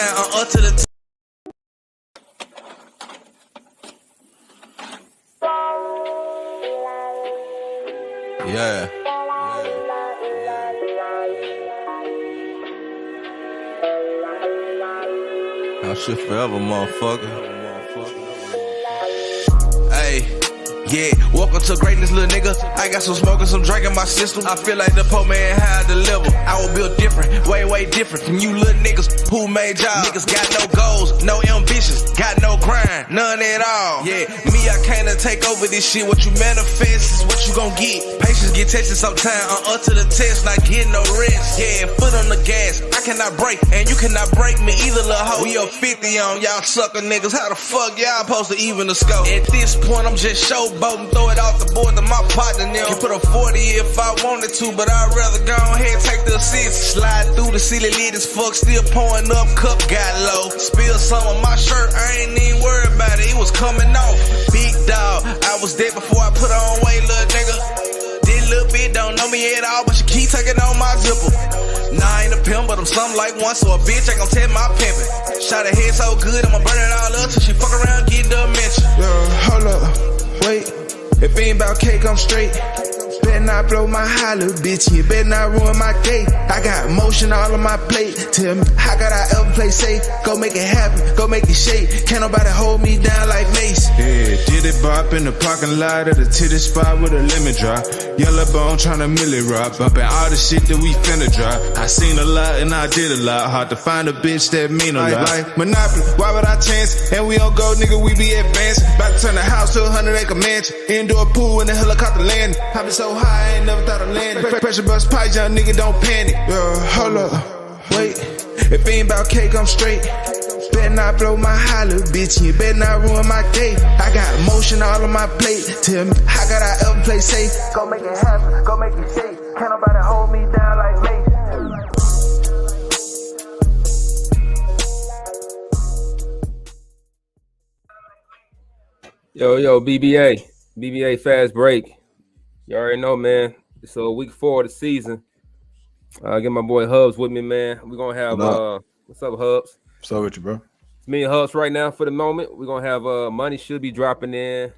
To the yeah. Our shit forever, motherfucker. Hey. Yeah, welcome to greatness, little nigga. I got some smoke and some drink in my system. I feel like the poor man how I deliver. I will build different, way different from you little niggas who made jobs. Niggas got no goals, no ambitions, got no grind, none at all. Yeah, me, I came to take over this shit. What you manifest is what you gon' get. Patience get tested sometime. I'm up to the test, not getting no rest. Yeah, foot on the gas. I cannot break, and you cannot break me either, little hoe. We up 50 on y'all sucker niggas. How the fuck y'all supposed to even the scope? At this point, I'm just showboating, throw it off the board to my partner now. Can put a 40 if I wanted to, but I'd rather go ahead and take the assist. Slide through the ceiling lid as fuck, still pouring up, cup got low. Spill some of my shirt, I ain't even worried about it, it was coming off. Big dog, I was dead before I put on weight, little nigga. This little bitch don't know me at all, but she keep taking on my zipper. Nah, I ain't a pimp, but I'm something like one, so a bitch ain't gon' tell my pimpin'. Shot her head so good, I'ma burn it all up till she fuck around, get dementia. Hold up, wait. If it ain't about cake, I'm straight. Better not blow my high, little bitch. You better not ruin my day. I got motion all on my plate. Tell me, how could I ever play safe? Go make it happen, go make it shake. Can't nobody hold me down like Mace. Yeah, did it bop in the parking lot of the titty spot with a lemon drop. Yellow bone tryna milli rock. Bumpin' all the shit that we finna drop. I seen a lot and I did a lot. Hard to find a bitch that mean a lot. Like Monopoly, why would I chance? And we don't go, nigga, we be advanced. About to turn the house to a 100-acre mansion. Indoor pool and a helicopter landing. I been so high, I ain't never thought of landing. Pressure bust pipes, young nigga, don't panic. Hold up, wait. If it ain't about cake, I'm straight. Better not blow my high, little bitch. You better not ruin my day. I got motion all on my plate. Tell me, how could I ever play safe? Go make it happen, go make it safe. Can't nobody hold me down like me. Yo, BBA fast break. You already know, man. So week 4 of the season. Get my boy Hubs with me, man. We're gonna have what's up, Hubs? What's up with you, bro? It's me and Hubs right now for the moment. We're gonna have Money should be dropping in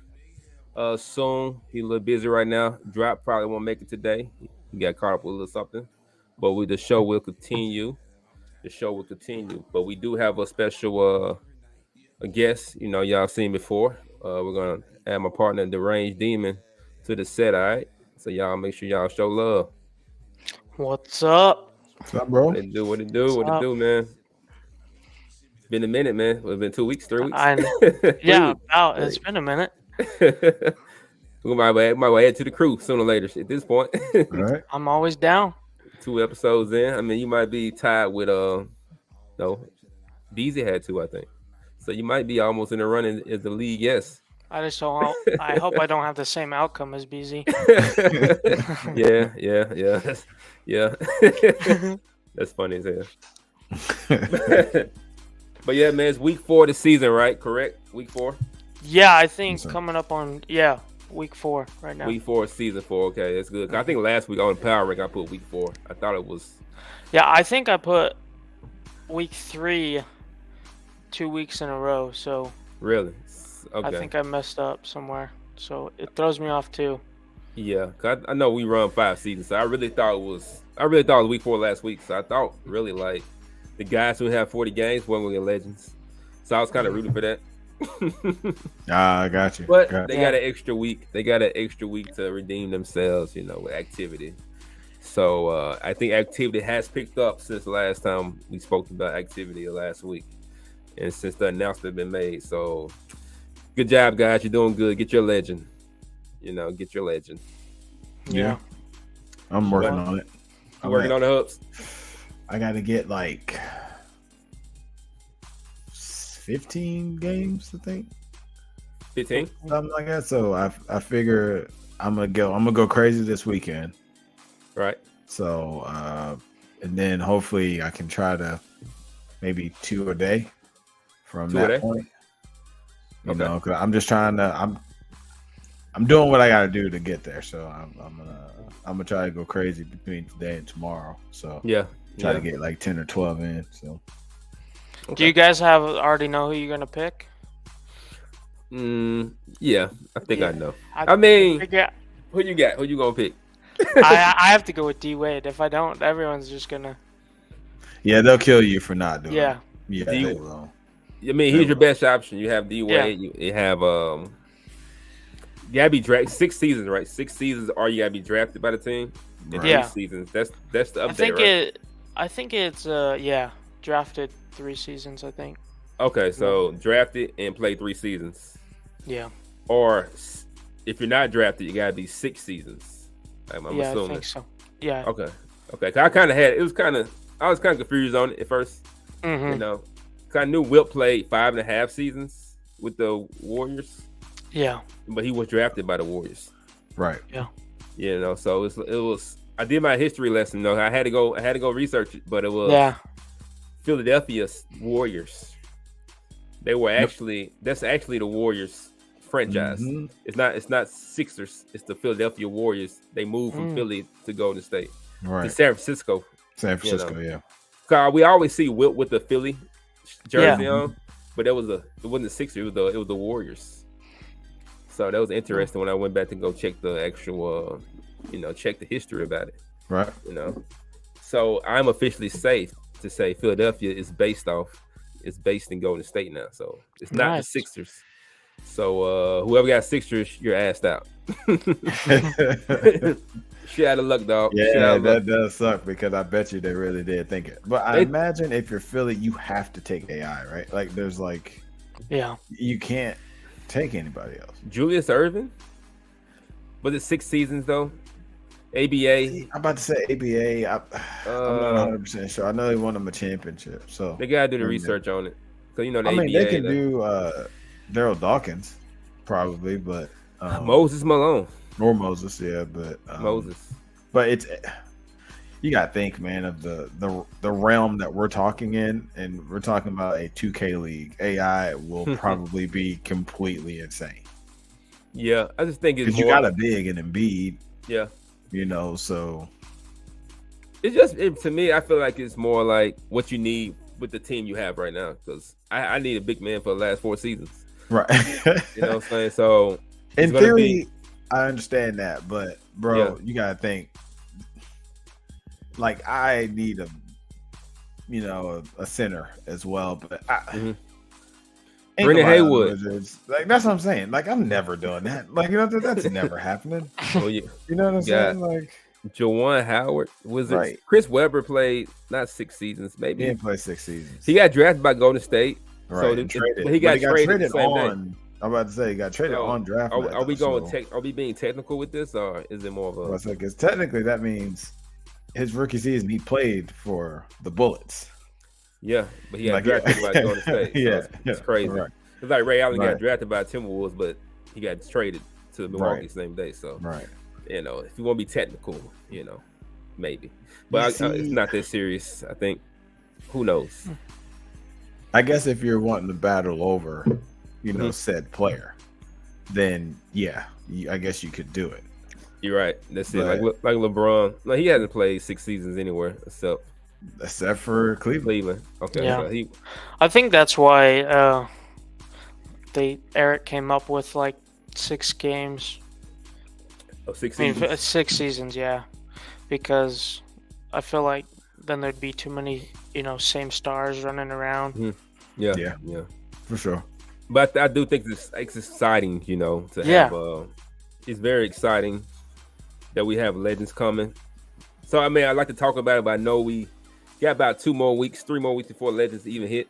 soon. He's a little busy right now. Drop probably won't make it today. He got caught up with a little something. But the show will continue. But we do have a special a guest. You know, y'all seen before. We're gonna add my partner, the Range Demon, to the set, all right? So y'all make sure y'all show love. What's up? What's up, bro? What it do, man? It's been a minute, man. It's been 2 weeks, 3 weeks. It's been a minute. We might add to the crew sooner or later at this point. All right. I'm always down. 2 episodes in. I mean, you might be tied with DZ had 2, I think. So you might be almost in the running as the league, yes. I I hope I don't have the same outcome as BZ. Yeah. That's funny as hell. But yeah, man, it's week 4 of the season, right? Correct? Week 4? Yeah, I think coming up on week 4 right now. Week 4, season 4. Okay, that's good. I think last week on Power Rank I put week 4. I thought it was. Yeah, I think I put week 3 2 weeks in a row. So really, okay. I think I messed up somewhere, so it throws me off too. Yeah, cause I know we run 5 seasons, so I really thought it was week 4 last week. So I thought really like the guys who have 40 games weren't gonna get legends. So I was kind of rooting for that. I got you. But they got an extra week. They got an extra week to redeem themselves, you know, with activity. So I think activity has picked up since the last time we spoke about activity last week, and since the announcement been made. So good job, guys. You're doing good. Get your legend. Get your legend. Yeah. I'm working on it. I'm working on the hooks. I got to get like 15 games, I think. 15? Something like that. So I figure I'm gonna go crazy this weekend. Right. So and then hopefully I can try to maybe 2 a day from that point. You know, because I'm just trying to. I'm doing what I got to do to get there. So I'm gonna try to go crazy between today and tomorrow. So try to get like 10 or 12 in. So Okay. Do you guys already know who you're gonna pick? Yeah, I think I know. I mean, who you got? Who you gonna pick? I have to go with D Wade. If I don't, everyone's just gonna. Yeah, they'll kill you for not doing it. Yeah, they will. I mean, he's your best option. You have D Wade. Yeah. You have you gotta be drafted 6 seasons, right? 6 seasons, or you gotta be drafted by the team. In 3 seasons. That's the update. I think it's drafted 3 seasons. I think. Okay, so drafted and play 3 seasons. Yeah. Or if you're not drafted, you gotta be 6 seasons. I'm assuming. I think so. Yeah. Okay. I kind of had. I was kind of confused on it at first. Mm-hmm. You know, cause I knew Wilt played 5.5 seasons with the Warriors. Yeah. But he was drafted by the Warriors. Right. Yeah. You know, so it was. I did my history lesson though. I had to go research it, but it was Philadelphia Warriors. They were that's actually the Warriors franchise. Mm-hmm. It's not Sixers. It's the Philadelphia Warriors. They moved from Philly to Golden State. Right. To San Francisco. Yeah. Cause we always see Wilt with the Philly jersey on, but it wasn't the Sixers. It was the Warriors. So that was interesting when I went back to go check the actual, check the history about it. Right. So I'm officially safe to say Philadelphia is based in Golden State now. So it's not the Sixers. So whoever got Sixers, you're assed out. Shit out of luck, dog. Yeah, that does suck because I bet you they really did think it. But I imagine if you're Philly, you have to take AI, right? Like there's you can't take anybody else. Julius Erving? Was it 6 seasons though? ABA? I'm about to say ABA. I'm not 100% sure. I know they won them a championship, so they gotta do the research on it. Because the ABA, they can do Daryl Dawkins, probably, but Moses Malone. Or Moses, yeah, but Moses. But it's you gotta think, man, of the realm that we're talking in, and we're talking about a 2K league. AI will probably be completely insane. Yeah, I just think it's because you got a big and Embiid. Yeah, so it's just to me. I feel like it's more like what you need with the team you have right now. Because I need a big man for the last 4 seasons. Right. You know what I'm saying? So in theory, I understand that, but bro, you gotta think. Like I need a center as well, but Brendan Haywood. Like that's what I'm saying. Like I'm never doing that. Like that's never happening. Oh yeah. You know what I'm saying? Like Juwan Howard was it? Chris Webber played not 6 seasons, maybe. He didn't play 6 seasons. He got drafted by Golden State. Right. So he got traded on. I'm about to say he got traded on draft. Are we going? Are we being technical with this, or is it more of a? Because technically that means his rookie season he played for the Bullets. Yeah, but he got drafted by Golden State. So it's crazy. Right. It's like Ray Allen got drafted by Timberwolves, but he got traded to Milwaukee the same day. So if you want to be technical, maybe, but it's not that serious. I think. Who knows? I guess if you're wanting to battle over, said player, then I guess you could do it. You're right. That's it. Like LeBron. No, he hasn't played 6 seasons anywhere except for Cleveland. Okay. Yeah. So I think that's why Eric came up with like 6 games. Oh, 6 seasons. 6 seasons, yeah. Because I feel like then there'd be too many, same stars running around. Mm-hmm. Yeah, for sure. But I do think it's exciting, to have. It's very exciting that we have legends coming. So I mean, I'd like to talk about it, but I know we got about 3 more weeks before legends even hit.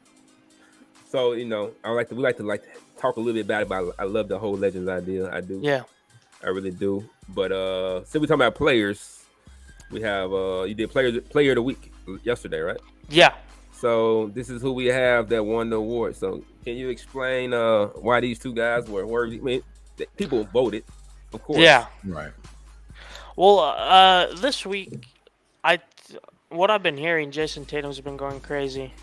So we like to talk a little bit about it. But I love the whole legends idea. I do. Yeah, I really do. But since we're talking about players, we have you did player of the week yesterday, right? Yeah. So this is who we have that won the award. So can you explain why these 2 guys were worthy? I mean, people voted, of course. Yeah. Right. Well, this week, what I've been hearing, Jason Tatum's been going crazy.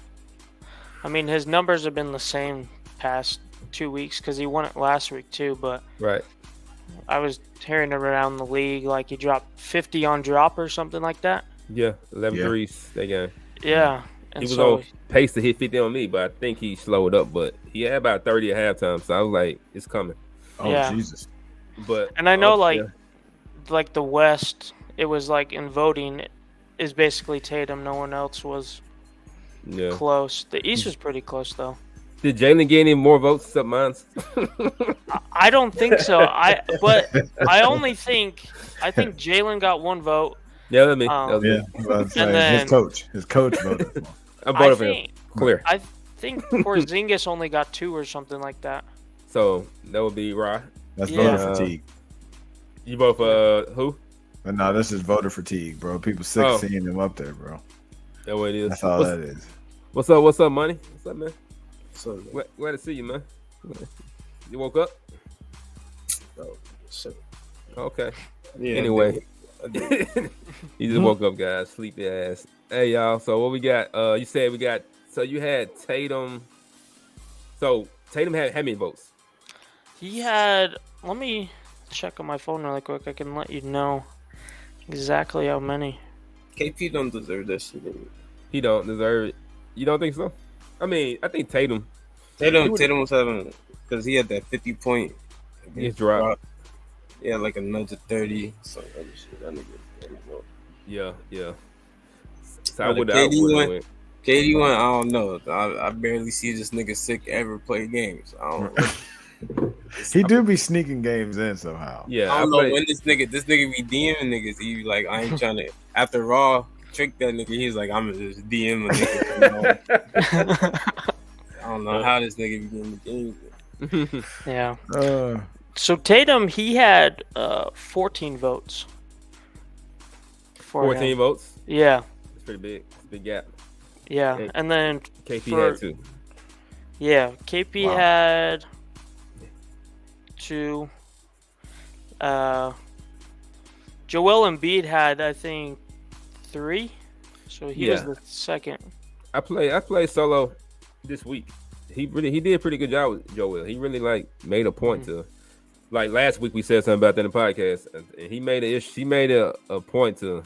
I mean, his numbers have been the same past 2 weeks because he won it last week too. But I was hearing around the league like he dropped 50 on drop or something like that. Yeah, 11 threes that game. Yeah, And he was on pace to hit 50 on me, but I think he slowed up. But he had about 30 at halftime, so I was like, it's coming. Oh, Jesus. But I know, like the West, it was like in voting, is basically Tatum. No one else was close. The East was pretty close, though. Did Jalen get any more votes except mine? I don't think so. I think Jalen got one vote. Yeah, that me. And then his coach voted. I voted for him. Clear. I think Porzingis only got 2 or something like that. So that would be Rye. That's voter fatigue. You vote for who? No, this is voter fatigue, bro. People sick of seeing them up there, bro. That's what it is. That's all that is. What's up? What's up, Money? What's up, man? Glad to see you, man. You woke up? Oh, shit. Okay. Yeah, anyway, you just woke up, guys. Sleepy ass. Hey, y'all. So what we got? You said we got. So you had Tatum. So Tatum had how many votes? He had. Let me check on my phone really quick. I can let you know exactly how many. KP don't deserve this shit. He don't deserve it. You don't think so? I mean, I think Tatum was having, because he had that 50-point. He dropped. Yeah, like another 30. So other shit. That nigga. Yeah. So KD went. I don't know. I barely see this nigga sick ever play games. I don't know. He do be sneaking games in somehow. Yeah, I don't know when this nigga be DMing niggas. He be like, I ain't trying to. After Raw trick that nigga, he's like, I'm gonna just DM a nigga. I don't know how this nigga be getting the games. Yeah. So Tatum, he had 14 votes. 14 votes? Yeah. It's pretty big. It's a big gap. Yeah, and then KP had 2. Yeah, KP had 2. Joel Embiid had, I think, 3. So he was the second. I played solo this week. He did a pretty good job with Joel. He really made a point to, like last week we said something about that in the podcast, and he made a point to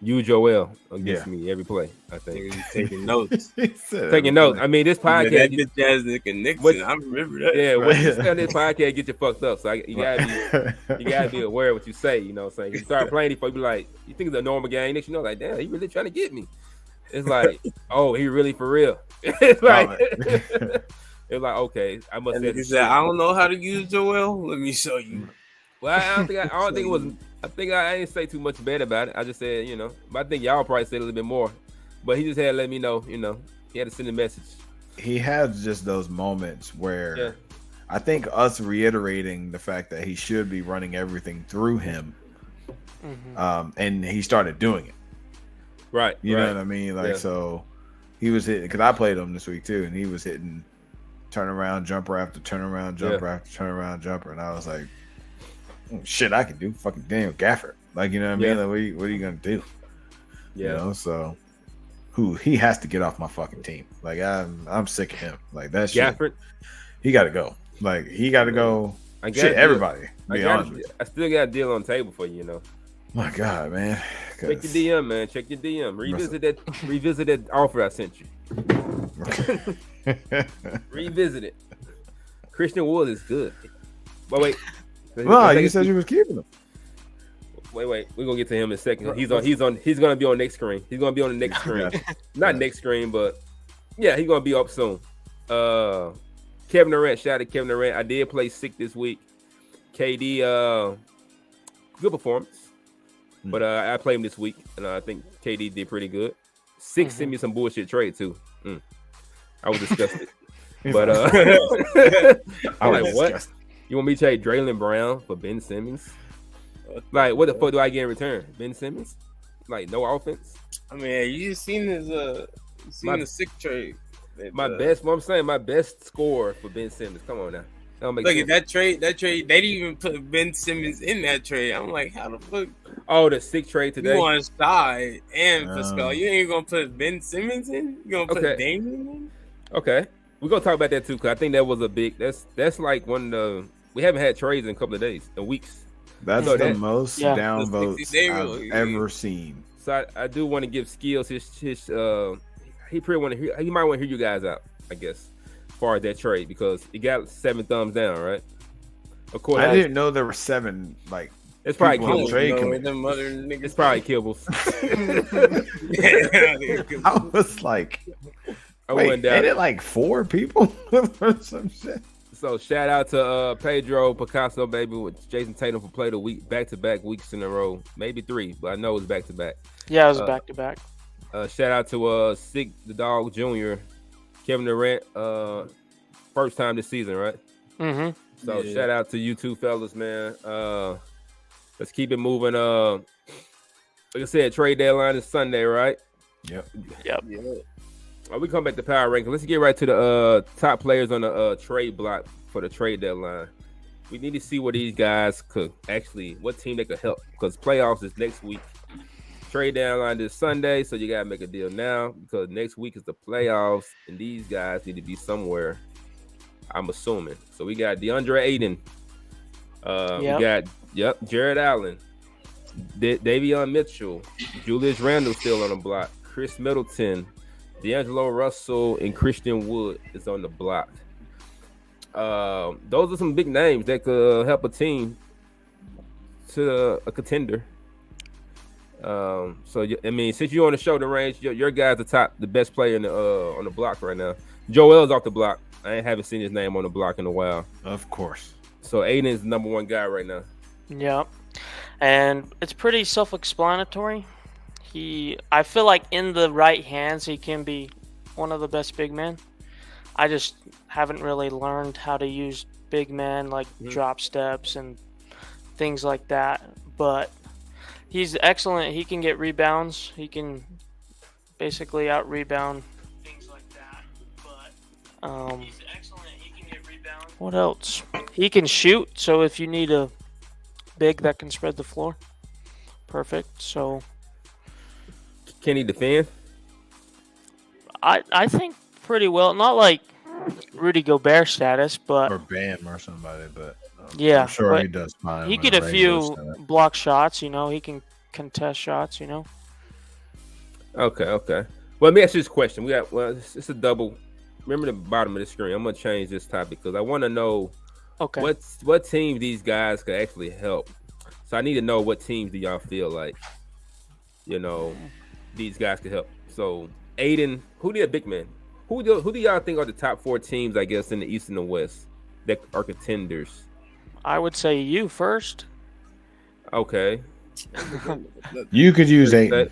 use Joel against me every play. I think he's taking notes. Taking notes. I mean, this podcast. That bitch ass nigga Nixon. I remember that. Yeah, what you say on this podcast get you fucked up. So you gotta be aware of what you say. You know what I'm saying? You start playing, you be like, you think it's a normal game. Next, you know, like, damn, he really trying to get me. It's like, oh, he really for real. It's like, it's like, okay, I must. He said, I don't know how to use Joel. Let me show you. Well, I don't think it was. I think I didn't say too much bad about it. I just said, you know, but I think y'all probably said a little bit more. But he just had to let me know, you know, he had to send a message. He has just those moments where I think us reiterating the fact that he should be running everything through him, and he started doing it. Right. You know what I mean? Like, so he was hitting, because I played him this week too, and he was hitting turnaround jumper after turnaround jumper after turnaround jumper. And I was like, shit, I can do fucking Daniel Gafford. Like, you know what I mean? Like, what are you going to do? Yeah. You know, so he has to get off my fucking team. Like, I'm sick of him. Like, that shit. Gafford? He got to go. Like, he got to go. Everybody. I still got a deal on the table for you, you know. My God, man. Check your DM, man. Check your DM. Revisit that offer I sent you. Revisit it. Christian Wood is good. But wait. No, you said you was keeping him. Wait. We're gonna get to him in a second. He's gonna be on next screen. He's gonna be on the next screen. Not next screen, but yeah, he's gonna be up soon. Kevin Durant, shout out to Kevin Durant. I did play sick this week. KD, good performance. But I played him this week, and I think KD did pretty good. Six sent me some bullshit trade too. I was disgusted. But I'm like, what? You want me to trade Draylen Brown for Ben Simmons? Like, what the fuck do I get in return? Ben Simmons? Like, no offense? I mean, you just seen his the sick trade. My best score for Ben Simmons. Come on now. Look at that trade. They didn't even put Ben Simmons in that trade. I'm like, how the fuck? Oh, the sick trade today. You want Shy and Pascal. You ain't gonna put Ben Simmons in? You gonna put Damian in? Okay. We're gonna talk about that too, because I think that was a big that's like one of the we haven't had trades in a couple of days, weeks. That's the most downvotes I've ever seen. So I do want to give Skills his he pretty want to hear. He might want to hear you guys out, I guess, as far as that trade because he got 7 thumbs down, right? Of course, I didn't know there were 7. Like it's probably Kibbles. Kibbles. It's probably Kibbles. I was like, wait, ain't it like 4 people or some shit? So shout out to Pedro Picasso, baby, with Jason Tatum for play the week back-to-back weeks in a row, maybe 3, but I know it was back-to-back. Yeah, it was back-to-back. Shout out to Sick the Dog Jr., Kevin Durant, first time this season, right? Mm-hmm. So shout out to you two fellas, man. Let's keep it moving. Like I said, trade deadline is Sunday, right? Yep. We come back to power ranking. Let's get right to the top players on the trade block for the trade deadline. We need to see what these guys could actually, what team they could help, because playoffs is next week. Trade deadline is Sunday, so you gotta make a deal now because next week is the playoffs, and these guys need to be somewhere. I'm assuming. So we got DeAndre Ayton. We got Jared Allen, Davion Mitchell, Julius Randle still on the block, Chris Middleton, D'Angelo Russell, and Christian Wood is on the block. Those are some big names that could help a team to a contender. So I mean, since you're on the shoulder range, your guy's the best player on the block right now. Joel's off the block. I haven't seen his name on the block in a while. Of course. So Aiden is the number 1 guy right now. Yeah, and it's pretty self-explanatory. I feel like in the right hands, he can be one of the best big men. I just haven't really learned how to use big men like drop steps and things like that. But he's excellent. He can get rebounds. He can basically out-rebound things like that. But he's excellent. He can get rebounds. What else? He can shoot. So if you need a big that can spread the floor, perfect. So can he defend? I think pretty well. Not like Rudy Gobert status, but or Bam or somebody. But yeah, I'm sure he does fine. He get a few block shots. He can contest shots. Okay. Well, let me ask you this question. It's a double. Remember the bottom of the screen. I'm gonna change this topic because I want to know what teams these guys could actually help. So I need to know what teams do y'all feel like these guys could help. So Aiden, who need a big man? Who do y'all think are the top 4 teams, I guess, in the East and the West that are contenders? I would say you first. Okay. You could use Aiden.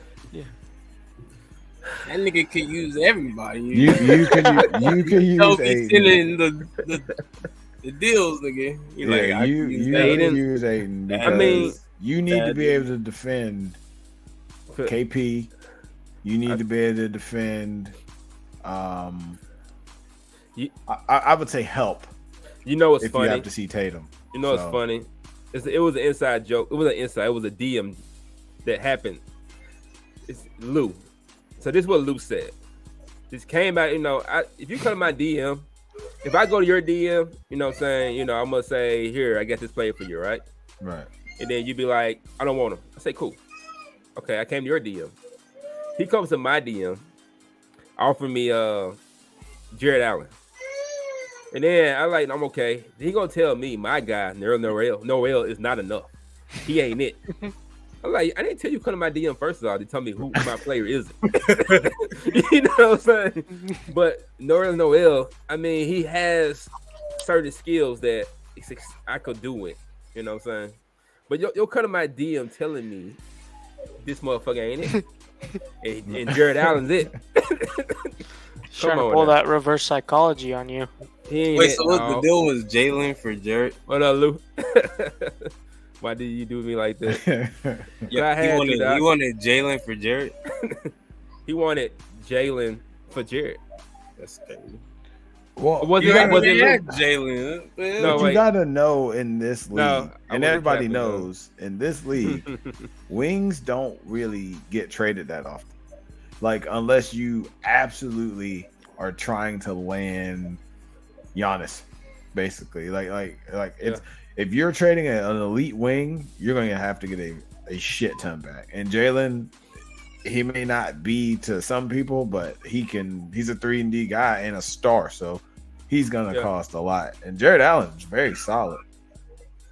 That nigga could use everybody. You could use Aiden. Sending the deals, nigga. You could use Aiden because you need to be able to defend KP. You need to be able to defend. I would say help. What's if funny? You have to see Tatum. It's funny. It was an inside joke. It was an inside. It was a DM that happened. It's Lou. So this is what Lou said. This came out. If you come to my DM, if I go to your DM, I'm gonna say, here, I got this player for you, right? Right. And then you be like, I don't want him. I say, cool. Okay, I came to your DM. He comes to my DM, offer me Jared Allen. And then I'm okay. He gonna tell me my guy, Noel is not enough. He ain't it. I'm like, I didn't tell you come to my DM first of all to tell me who my player is. You know what I'm saying? But Noel, I mean, he has certain skills that I could do it. You know what I'm saying? But you'll come to my DM telling me this motherfucker ain't it. And Jared Allen's it. Trying to pull that reverse psychology on you. Wait, so what the deal was Jalen for Jared? What up, Lou? Why did you do me like that? Yeah, he wanted Jalen for Jared. He wanted Jalen for Jared. That's crazy. Well, was it Jalen? No, you gotta know in this league, and everybody knows in this league, wings don't really get traded that often. Like unless you absolutely are trying to land Giannis, basically. Like it's if you're trading an elite wing, you're going to have to get a shit ton back. And Jalen he may not be to some people, but he's a 3-and-D guy and a star, so he's gonna cost a lot. And Jared Allen's very solid,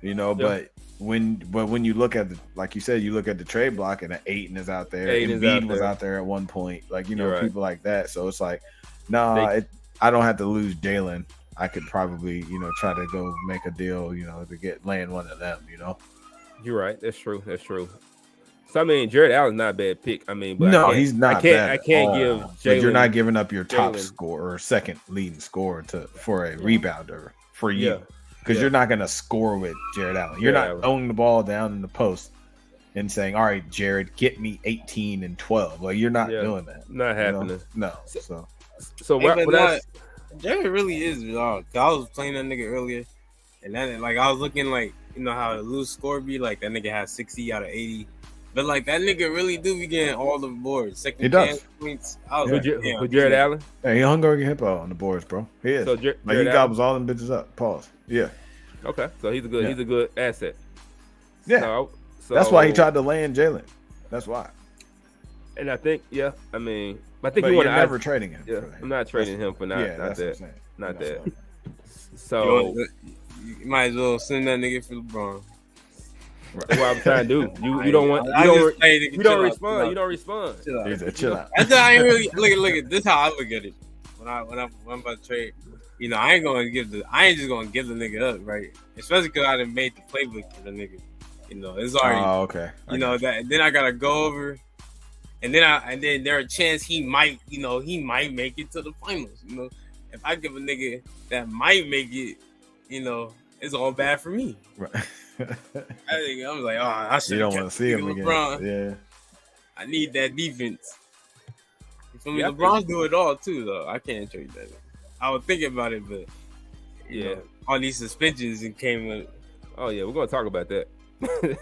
but when you look at like you said, you look at the trade block and Ayton is out there. Embiid was out there at one point, people like that. So it's like, I don't have to lose Jalen. I could probably, try to go make a deal, to land one of them, You're right. That's true. So I mean, Jared Allen's not a bad pick. I mean, but no, he's not. I can't give Jalen. But you're not giving up your top scorer or second leading scorer for a rebounder for you. Because you're not going to score with Jared Allen. You're not throwing the ball down in the post and saying, all right, Jared, get me 18 and 12. Like, you're not doing that. Not happening. No. So Jared really is, dog. I was playing that nigga earlier, and then, I was looking, how a loose score be, that nigga has 60 out of 80. But, that nigga really do be getting all the boards. Second chance points. With Jared Allen? Yeah, he hungry hippo on the boards, bro. He is. So he gobbles all them bitches up. Pause. Yeah. Okay. So he's a good asset. Yeah. So that's why he tried to land Jalen. That's why. And I think, I think you're never trading him. Yeah, I'm not trading him for not that. So you might as well send that nigga for LeBron. That's what I'm trying to do. You don't respond. You don't respond. Chill out. That's how I ain't really look at this. How I look at it when I'm about to trade. I ain't just gonna give the nigga up, right? Especially because I done made the playbook for the nigga. It's already. Oh, okay. That then I gotta go over, and then there's a chance he might make it to the finals. If I give a nigga that might make it, it's all bad for me. Right. I was like, I should. You don't want to see him LeBron. Again. Yeah. I need that defense. You feel me? LeBron's do it all too, though. I can't trade that. I was thinking about it, but all these suspensions and came with. Oh yeah, we're gonna talk about that.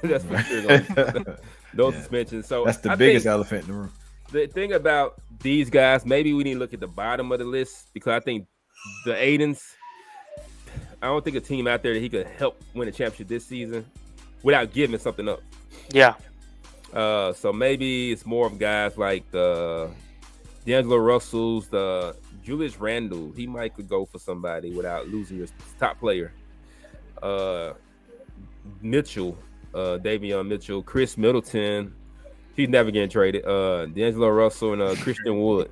That's for sure. Those suspensions. So that's the biggest elephant in the room. The thing about these guys, maybe we need to look at the bottom of the list because I think the Aidens. I don't think a team out there that he could help win a championship this season without giving something up. Yeah. So maybe it's more of guys like the D'Angelo Russells, the Julius Randle. He might could go for somebody without losing your top player. Mitchell, Davion Mitchell, Chris Middleton. He's never getting traded. D'Angelo Russell and Christian Wood.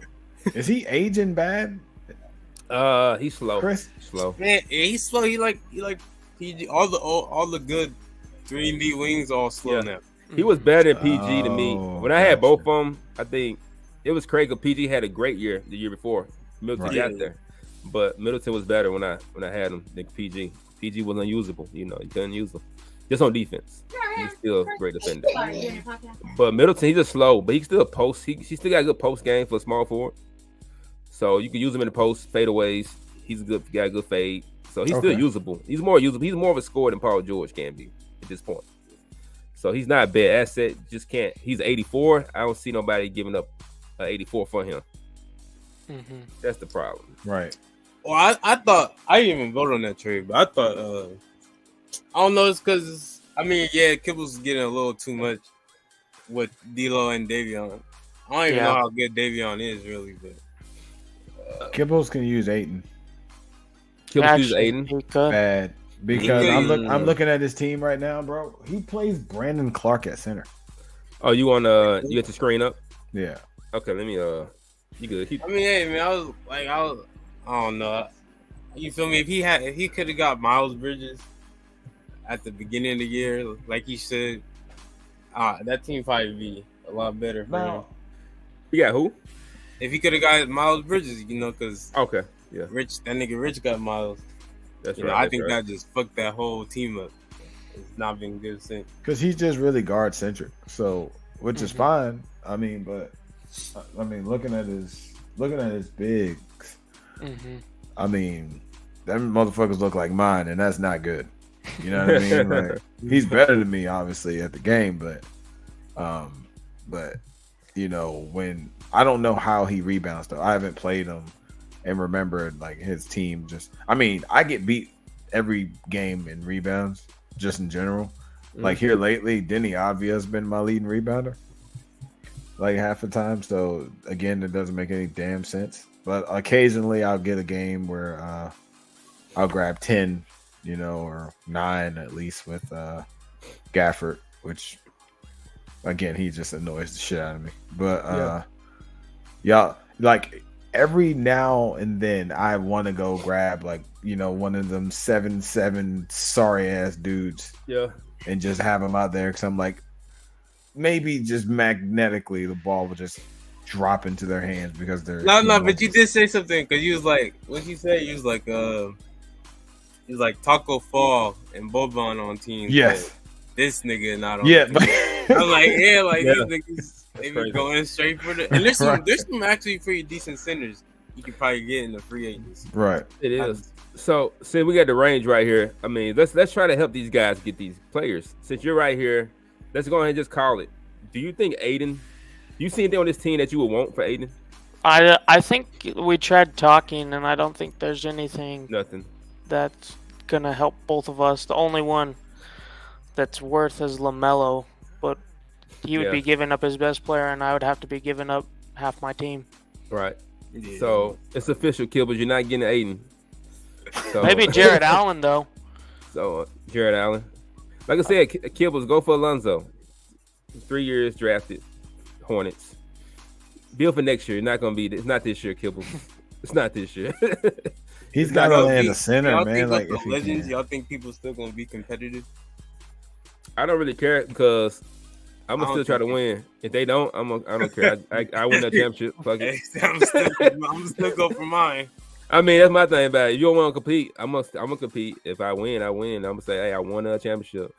Is he aging bad? He's slow. Chris? Slow. Man, he's slow. He like PG. All the good 3-and-D wings all slow now. He was better than PG to me. When I had both of them, I think it was crazy. PG had a great year the year before Middleton got there, but Middleton was better when I had him than PG. PG was unusable. You couldn't use him just on defense. He's still a great defender. But Middleton, he's just slow, but he still post. He still got a good post game for a small forward. So you can use him in the post fadeaways. He's got a good fade. So he's still usable. He's more usable. He's more of a scorer than Paul George can be at this point. So he's not a bad asset. Just can't. He's 84. I don't see nobody giving up 84 for him. Mm-hmm. That's the problem. Right. Well, I thought I didn't even vote on that trade, but I thought I don't know. It's because Kibble's getting a little too much with D'Lo and Davion. I don't even know how good Davion is really, but. Kibbles can use Ayton. Kibbles use Ayton. Bad. Because I'm looking at his team right now, bro. He plays Brandon Clark at center. Oh, you get the screen up? Yeah. Okay, let me you good. I don't know. You feel me? If he could have got Miles Bridges at the beginning of the year, like he said, that team probably be a lot better for him. You got who? If he could have got Miles Bridges, because that nigga Rich got Miles. That's right. I think that just fucked that whole team up. It's not been good since. Because he's just really guard centric, so which is fine. But looking at his bigs, them motherfuckers look like mine, and that's not good. You know what I mean? Like, he's better than me, obviously, at the game, but when I don't know how he rebounds though. I haven't played him and remembered like his team. I get beat every game in rebounds just in general. Like here lately, Denny Avdia's been my leading rebounder. like half the time. So again, it doesn't make any damn sense. But occasionally, I'll get a game where I'll grab 10, or 9 at least with Gafford, which again he just annoys the shit out of me. But yeah, like every now and then I want to go grab like one of them 7-7 sorry ass dudes, and just have them out there because I'm like, maybe just magnetically the ball will just drop into their hands because they're no. But you did say something because you was like, what you say? You was like, Taco Fall and Boban on teams. Yes, this nigga not on. Yeah, but I'm like, these niggas they be going straight for the. And there's some actually pretty decent centers you could probably get in the free agents. Right, it is. So since we got the range right here, I mean, let's try to help these guys get these players. Since you're right here, let's go ahead and just call it. Do you think Aiden? You see anything on this team that you would want for Aiden? I think we tried talking, and I don't think there's anything that's gonna help both of us. The only one that's worth is LaMelo, but he would be giving up his best player, and I would have to be giving up half my team. Right. Yeah. So it's official, Kilbert. You're not getting Aiden. So, maybe Jared Allen though. So Jared Allen, like I said, Kilbert, go for Alonzo. 3 years drafted, Hornets. Bill for next year. Not gonna be. It's not this year, Kilbert. It's not this year. He's got to land a center, y'all man. Like if legends, y'all think people still gonna be competitive? I don't really care because I'm gonna still try to win. If they don't, I don't care. I win that championship. Fuck it. I'm still go for mine. I mean, that's my thing about it. If you don't want to compete, I'm gonna compete. If I win, I win. I'm gonna say, hey, I won a championship.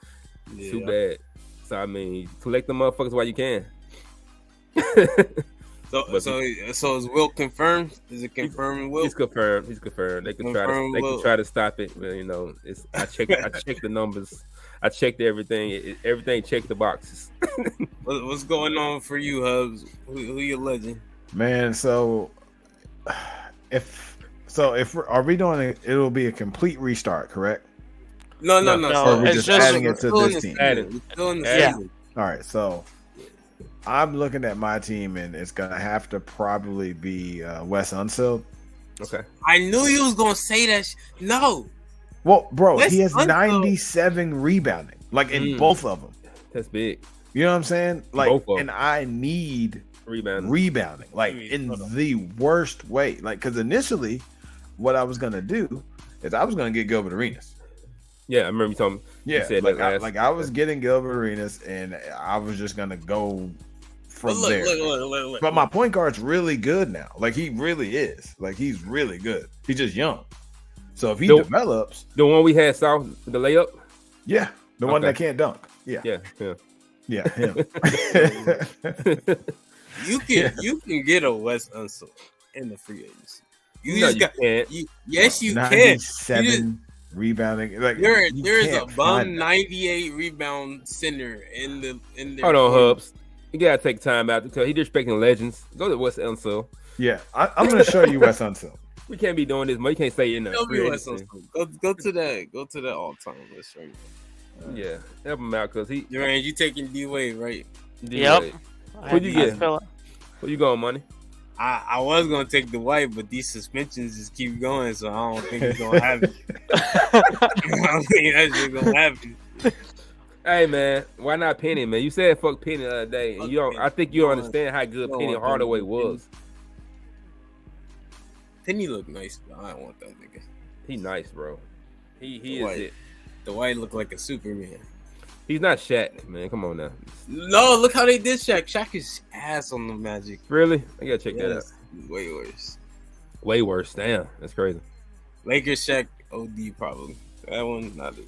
Yeah. Too bad. So I mean, collect the motherfuckers while you can. So is Wilt confirmed? Is it confirmed? Wilt? He's confirmed. They can try to stop it. But, I checked the numbers. I checked everything. Everything checked the boxes. What's going on for you, Hubs? Who your legend? Man, so if are we doing it? It'll be a complete restart, correct? No. Or we're just adding it to this team. Yeah. All right, so I'm looking at my team, and it's gonna have to probably be Wes Unseld. Okay. I knew you was gonna say that. No. Well, bro, Wes he has Unseld. 97 rebounding, like in both of them. That's big. You know what I'm saying? Like, and I need rebounding, like in the worst way. Like, because initially, what I was gonna do is I was gonna get Gilbert Arenas. Yeah, I remember you told me. Yeah, I was getting Gilbert Arenas, and I was just gonna go from there. Look. But my point guard's really good now. Like, he really is. Like, he's really good. He's just young. So if he develops, the one we had saw the layup. Yeah, the one that can't dunk. Yeah, him. You can get a Wes Unseld in the free agency. Yes, you can. 97 rebounding. Like, there is a bum 98 rebound center in the. Hold on, Hubs. You gotta take time out because he's disrespecting legends. Go to Wes Unseld. Yeah, I'm gonna show you Wes Unseld. We can't be doing this, but you can't stay in there. Go to that all time list right now. Yeah, help him out because you taking D Wade, right? Yep. What you get? Where you going, money? I was gonna take the white, but these suspensions just keep going, so I don't think it's gonna happen. I don't think that shit gonna happen. Hey man, why not Penny, man? You said fuck Penny the other day, and I think you don't understand how good Penny Hardaway was. Penny look nice, but I don't want that nigga. He nice, bro. He is it. The white look like a Superman. He's not Shaq, man. Come on now. No, look how they did Shaq. Shaq is ass on the Magic. Really? I gotta check that out. Way worse. Way worse. Damn, that's crazy. Lakers Shaq OD probably. That one not it.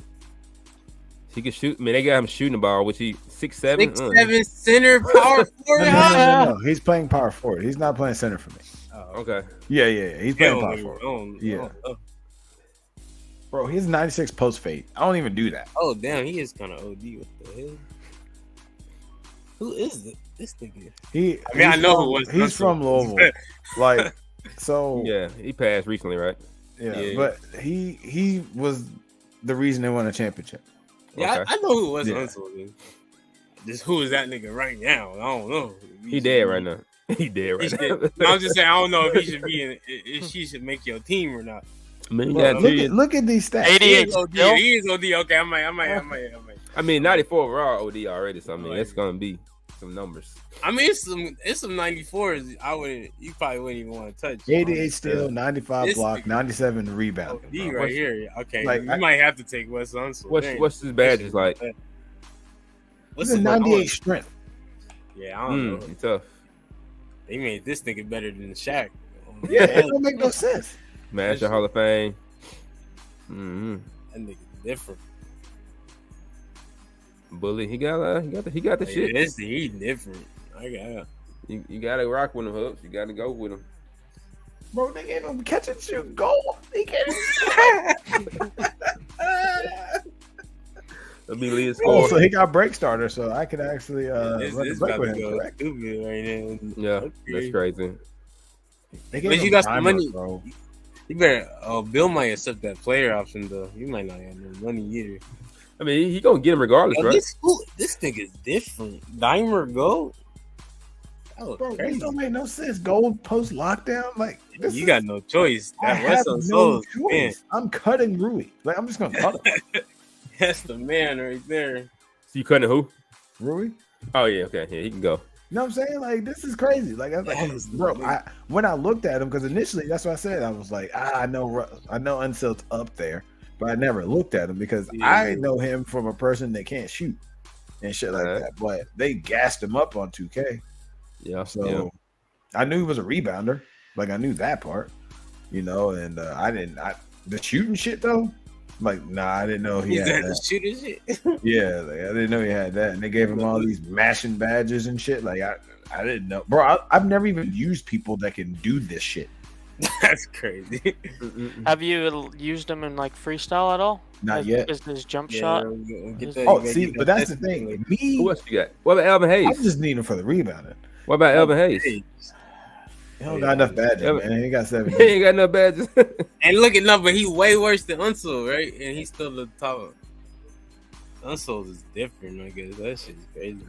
He can shoot. I mean, they got him shooting the ball, which he 6'7". 6'7" center power forward. No. He's playing power forward. He's not playing center for me. Okay. Yeah. He's playing power forward. Yeah. Bro, he's 96 post fade. I don't even do that. Oh damn, he is kind of OD. What the hell? Who is this nigga? I know who was. He's from Louisville. Like, so. Yeah, he passed recently, right? Yeah, but he was the reason they won a championship. Yeah, okay. I know who was. Just who is that nigga right now? I don't know. He dead right now. He dead right now. I'm just saying, I don't know if he should be if she should make your team or not. I mean, look at these stats. 88 He is OD. Okay, I might. I mean, 94 overall OD already. So I mean, it's gonna be some numbers. I mean, it's some 94s. You probably wouldn't even want to touch. 88 steal, 95 block, 97 rebound. OD right here. Okay, like, you might have to take Wes Unseld. What's his badges like? What's the 98 strength? Yeah, I don't know. Tough. They made this nigga better than Shaq. Yeah, it don't make no sense. Master Hall of Fame. Mm-hmm. That nigga different. Bully, he got the shit. He different. You gotta rock with him, Hoops. You gotta go with him. Bro, they gave him catch and shoot goal. He can't. That'll be lead score. So he got break starter, so I could actually run the break with him. Correct? Stupid right now. Yeah, that's crazy. But you got some money, bro. You better. Bill might accept that player option though. You might not have no money either. I mean, he gonna get him regardless, right? This nigga's different. Dimer gold. Bro, this don't make no sense. Gold post lockdown, like you got no choice. I have no choice. I'm cutting Rui. Like I'm just gonna cut him. That's the man right there. So you cutting who? Rui? Oh yeah, okay, yeah, he can go. You know what I'm saying? Like this is crazy. Like I was like, bro, when I looked at him, because initially that's what I said. I was like, I know Unseld's up there, but I never looked at him because I know him from a person that can't shoot and shit like that. But they gassed him up on 2K. Yeah. So I knew he was a rebounder. Like I knew that part, and the shooting shit though. Like, nah, I didn't know he had that. Shooting shit. Yeah, like, I didn't know he had that, and they gave him all these mashing badges and shit. Like, I didn't know, bro. I've never even used people that can do this shit. That's crazy. Have you used him in like freestyle at all? Not yet. Is this jump shot? But that's the thing. Me, who else you got? What about Elvin Hayes? I just need him for the rebounding. What about Elvin Hayes? He don't got enough badges, man. He got 7. He ain't got enough badges. And look at but he's way worse than Unseld, right? And he's still the top. Unseld is different, I guess. That shit is crazy.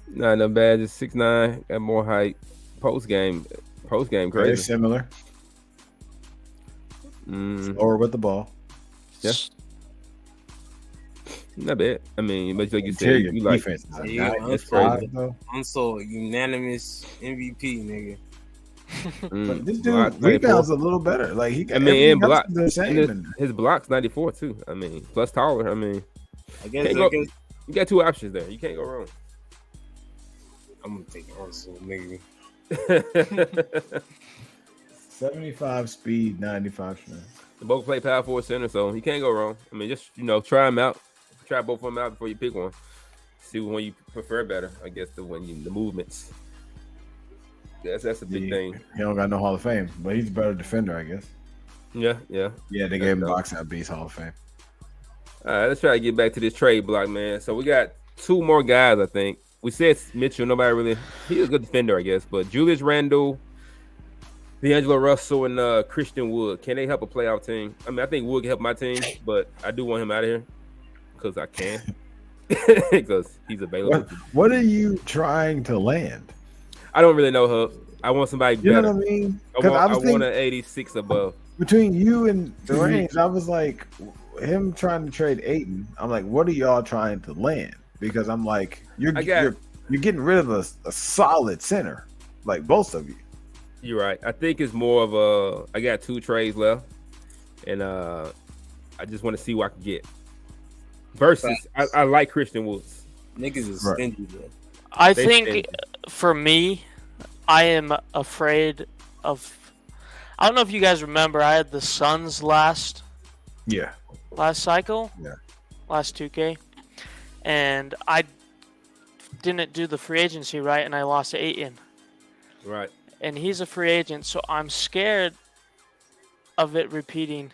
Not enough badges. 6'9", got more height. Post game crazy. Very similar. Or with the ball. Yeah. Not bad. I mean, but like you said, you like defense. It's crazy. Unseld unanimous MVP, nigga. But this dude rebounds a little better. Like he, and block. His block's 94 too. I mean, plus taller. I mean, I guess you got two options there. You can't go wrong. I'm gonna take Unseld, nigga. 75 speed, 95 strength. They both play power forward center, so you can't go wrong. I mean, just try them out. Try both of them out before you pick one. See which one you prefer better. I guess the movements. That's a big thing. He don't got no Hall of Fame, but he's a better defender, I guess. Yeah. They gave him box out beast Hall of Fame. All right, let's try to get back to this trade block, man. So we got two more guys, I think. We said Mitchell. Nobody really. He's a good defender, I guess. But Julius Randle, D'Angelo Russell, and Christian Wood. Can they help a playoff team? I mean, I think Wood can help my team, but I do want him out of here because I can. Because he's available. What are you trying to land? I don't really know, Hub. I want somebody better. You know what I mean? I want an 86 above. Between you and the range, I was like, him trying to trade Ayton. I'm like, what are y'all trying to land? Because I'm like, you're getting rid of a solid center, like both of you. You're right. I think it's more of I got 2 trades left, and I just want to see what I can get. Versus, I like Christian Woods. Niggas is stingy, bro. I think for me, I am afraid of. I don't know if you guys remember. I had the Suns last cycle, last 2K, and I didn't do the free agency right, and I lost Ayton. Right. And he's a free agent, so I'm scared of it repeating,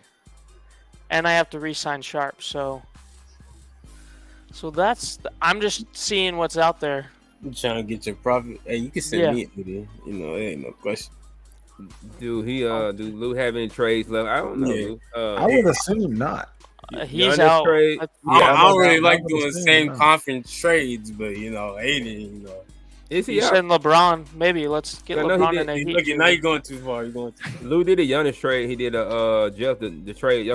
and I have to re-sign Sharp. So I'm just seeing what's out there. I'm trying to get your profit. Hey, you can send me it, dude. It ain't no question. Do Lou have any trades left? I don't know. I would assume not. He's out. Trade. I don't really like doing same conference trades, but Aiden, Is he you out? said LeBron. Maybe let's get LeBron in a Heat. Now you're going too far. You're going too far. Lou did a Giannis trade. He did a Jeff the trade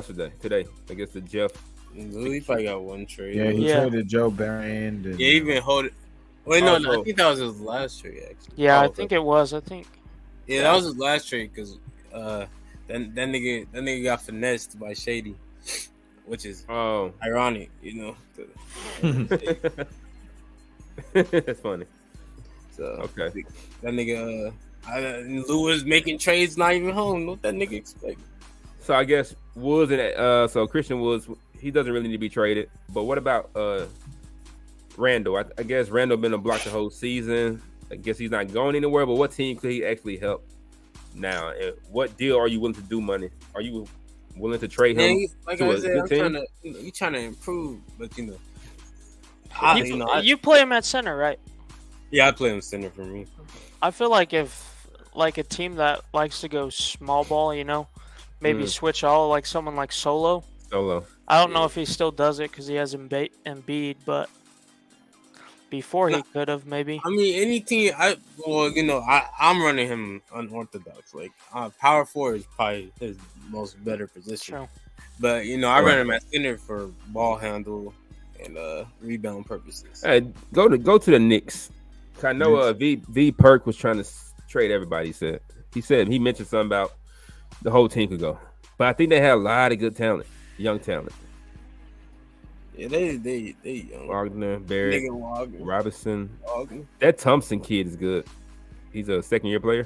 today. I guess the Jeff. Lou, he probably got one trade. Yeah, he traded Joe Barron. Yeah, he even hold it. Wait, no, I think that was his last trade, actually. Yeah, I think it was. Yeah, that was his last trade because that nigga got finessed by Shady, which is ironic, That's funny. So okay, that nigga Lou was making trades not even home. What that nigga expect? So I guess Woods and so Christian Woods, he doesn't really need to be traded. But what about Randall? I guess Randall been a block the whole season. I guess he's not going anywhere. But what team could he actually help now? And what deal are you willing to do? Money? Are you willing to trade him? Like to I said, you trying to improve, but you play him at center, right? Yeah, I play him center for me. I feel like if a team that likes to go small ball, maybe switch all like someone like Solo. I don't know if he still does it because he has Embiid, but before he could have maybe. I mean, any team. I'm running him unorthodox. Like power forward is probably his most better position. True. But I run him at center for ball handle and rebound purposes. Hey, go to the Knicks. I know V Perk was trying to trade everybody. He said he mentioned something about the whole team could go, but I think they have a lot of good talent, young talent. Yeah, they young. Wagner, Barrett, Robinson. Wagner. That Thompson kid is good. He's a second-year player.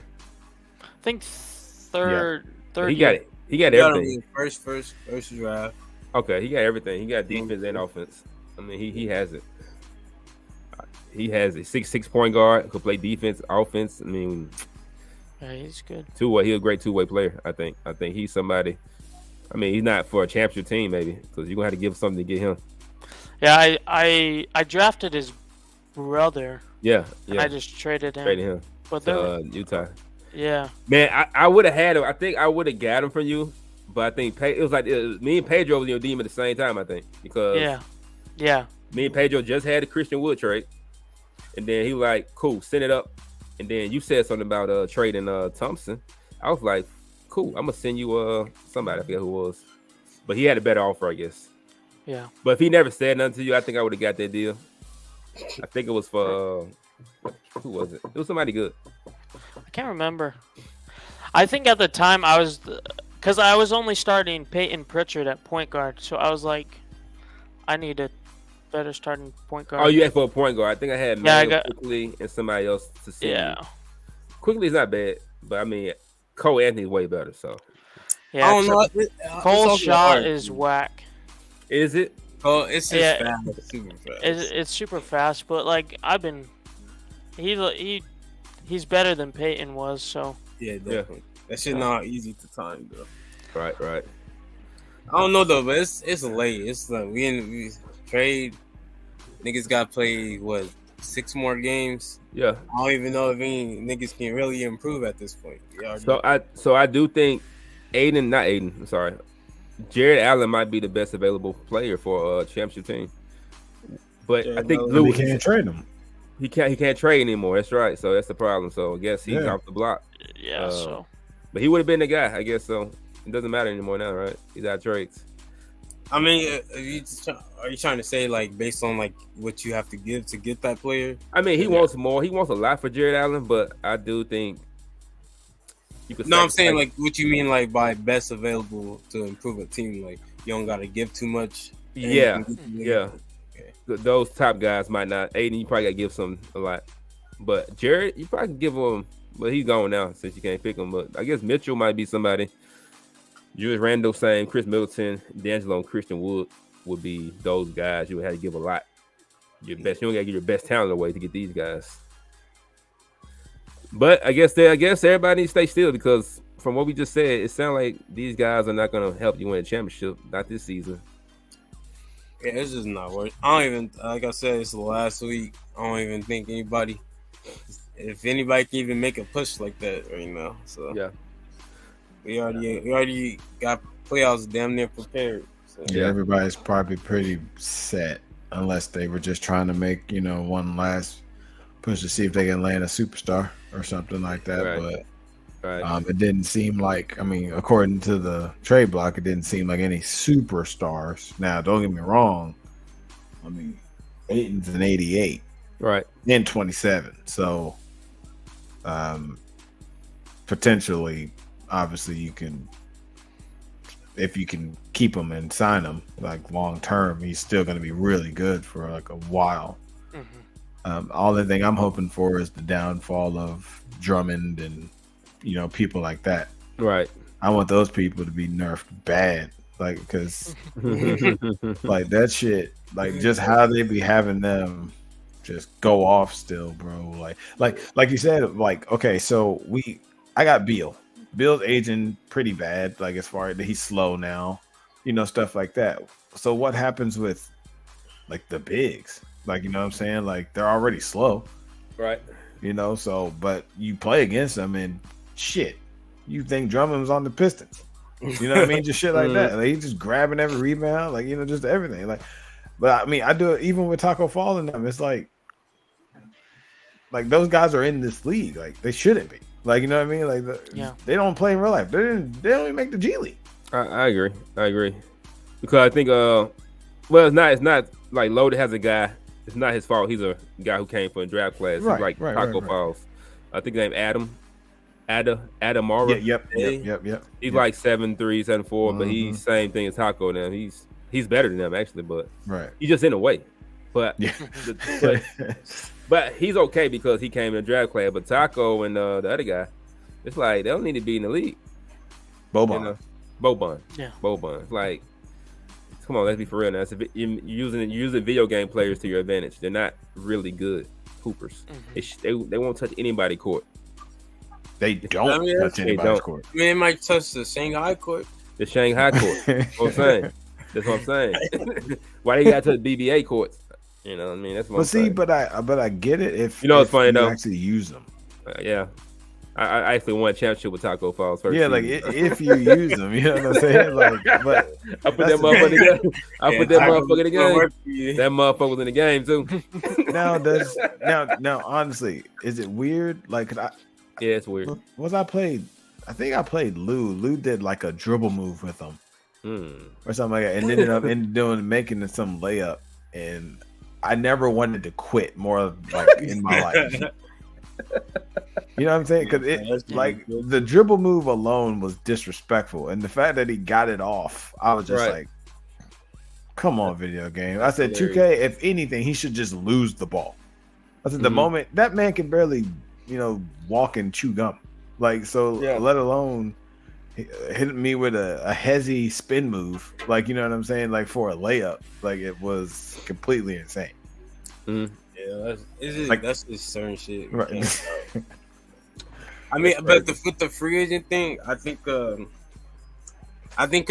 I think third. He got it. He got everything. First draft. Okay, he got everything. He got defense and offense. I mean, he has it. He has a 6'6" point guard, could play defense, offense. I mean, yeah, he's good. Two-way, he's a great two-way player. I think he's somebody. I mean, he's not for a championship team, maybe, because you're gonna have to give something to get him. Yeah, I drafted his brother. Yeah. And I just traded him. But Utah. Yeah. Man, I would have had him. I think I would have got him from you, but I think it was like me and Pedro was in your team at the same time. I think because yeah, me and Pedro just had the Christian Wood trade, and then he was like, "Cool, send it up." And then you said something about trading Thompson. I was like, "Cool, I'm gonna send you somebody. I forget who it was, but he had a better offer, I guess." Yeah. But if he never said nothing to you, I think I would have got that deal. I think it was for who was it? It was somebody good. I can't remember. I think at the time because I was only starting Peyton Pritchard at point guard, so I was like, I need a better starting point guard. Oh, you asked for a point guard. I think I had Quickly and somebody else to see. Yeah. Quickly is not bad, but I mean, Cole Anthony's way better. So. Yeah. I don't know. Cole's shot is whack. Is it? Oh, it's just fast. It's super fast. It's super fast, but like he's better than Peyton was. So. Yeah, definitely. Yeah. That shit not easy to time though. Right. I don't know though, but it's late. It's like we trade. Niggas got to play 6 more games. Yeah. I don't even know if any niggas can really improve at this point. So I do think I'm sorry. Jared Allen might be the best available player for a championship team. But I think Lou can't trade him. He can't trade anymore. That's right. So that's the problem. So I guess he's off the block. Yeah. But he would have been the guy, I guess. So it doesn't matter anymore now, right? He's out of trades. I mean, are you trying to say like based on like what you have to give to get that player? I mean, he wants more. He wants a lot for Jared Allen, but I do think you could. No, I'm saying like what you mean like by best available to improve a team. Like you don't got to give too much. Yeah. Okay. Those top guys might not. Aiden, you probably got to give a lot, but Jared, you probably can give him. But he's gone now since you can't pick him. But I guess Mitchell might be somebody. Julius Randle, same. Chris Middleton, D'Angelo, and Christian Wood would be those guys you would have to give a lot. Your best. You don't got to give your best talent away to get these guys. But I guess everybody needs to stay still because from what we just said, it sounds like these guys are not going to help you win a championship. Not this season. Yeah, it's just not worth. I don't even. Like I said, it's the last week. I don't even think anybody. If anybody can even make a push like that right now, so yeah, we already got playoffs damn near prepared. So Yeah, everybody's probably pretty set unless they were just trying to make, one last push to see if they can land a superstar or something like that. Right. But it didn't seem like, according to the trade block, it didn't seem like any superstars. Now, don't get me wrong. Ayton's an 88. Right. In 27. So, potentially, obviously, you can, if you can keep him and sign him like long term, he's still going to be really good for like a while. All the thing I'm hoping for is the downfall of Drummond and people like that. Right. I want those people to be nerfed bad, like, because like that shit, like just how they be having them just go off still, bro. Like you said, like, okay, so I got Beal. Beal's aging pretty bad, like as far as he's slow now, stuff like that. So what happens with like the bigs? Like, you know what I'm saying? Like they're already slow. Right. So but you play against them and shit. You think Drummond was on the Pistons. You know what I mean? Just shit like that. Like he's just grabbing every rebound, like, just everything. Like, but I do it even with Taco Fall and them. It's like those guys are in this league. Like they shouldn't be. Like, you know what I mean? Like they don't play in real life. They don't even make the G League. I agree. Because I think it's not like Loaded has a guy. It's not his fault. He's a guy who came from a draft class. Right, He's like right, Taco Falls. I think his name Adamara. Yep. He's like 7'3", 7'4", but he's same thing as Taco now. He's better than them actually, but he's just in the way. But but he's okay because he came in a draft class. But Taco and the other guy, it's like they don't need to be in the league. Boban. Yeah. Boban. Like, come on, let's be for real now. You're using video game players to your advantage. They're not really good hoopers. They won't touch anybody's court. They don't touch anybody's court. It might touch the Shanghai court. The Shanghai court. That's what I'm saying. Why they got to the BBA courts? You know what I mean? That's what I'm saying. But I get it if it's funny though. Actually use them. Yeah. I actually won a championship with Taco Falls first. Yeah, like if you use them, you know what I'm saying? Like, but I put that motherfucker in the game. I put that motherfucker in the game. That motherfucker was in the game too. Now, honestly, is it weird? Like, yeah, it's weird. I think I played Lou. Lou did like a dribble move with him, or something like that, and ended up making some layup. And I never wanted to quit more like in my life. You know what I'm saying? Because the dribble move alone was disrespectful, and the fact that he got it off, I was just like, "Come on, video game!" I said, "2K, if anything, he should just lose the ball." I said, "The moment that man can barely, walk and chew gum, like so, let alone hitting me with a hezzy spin move, like you know what I'm saying, like for a layup, like it was completely insane." Yeah, that's just certain shit. Right. I mean, but with the free agent thing, I think because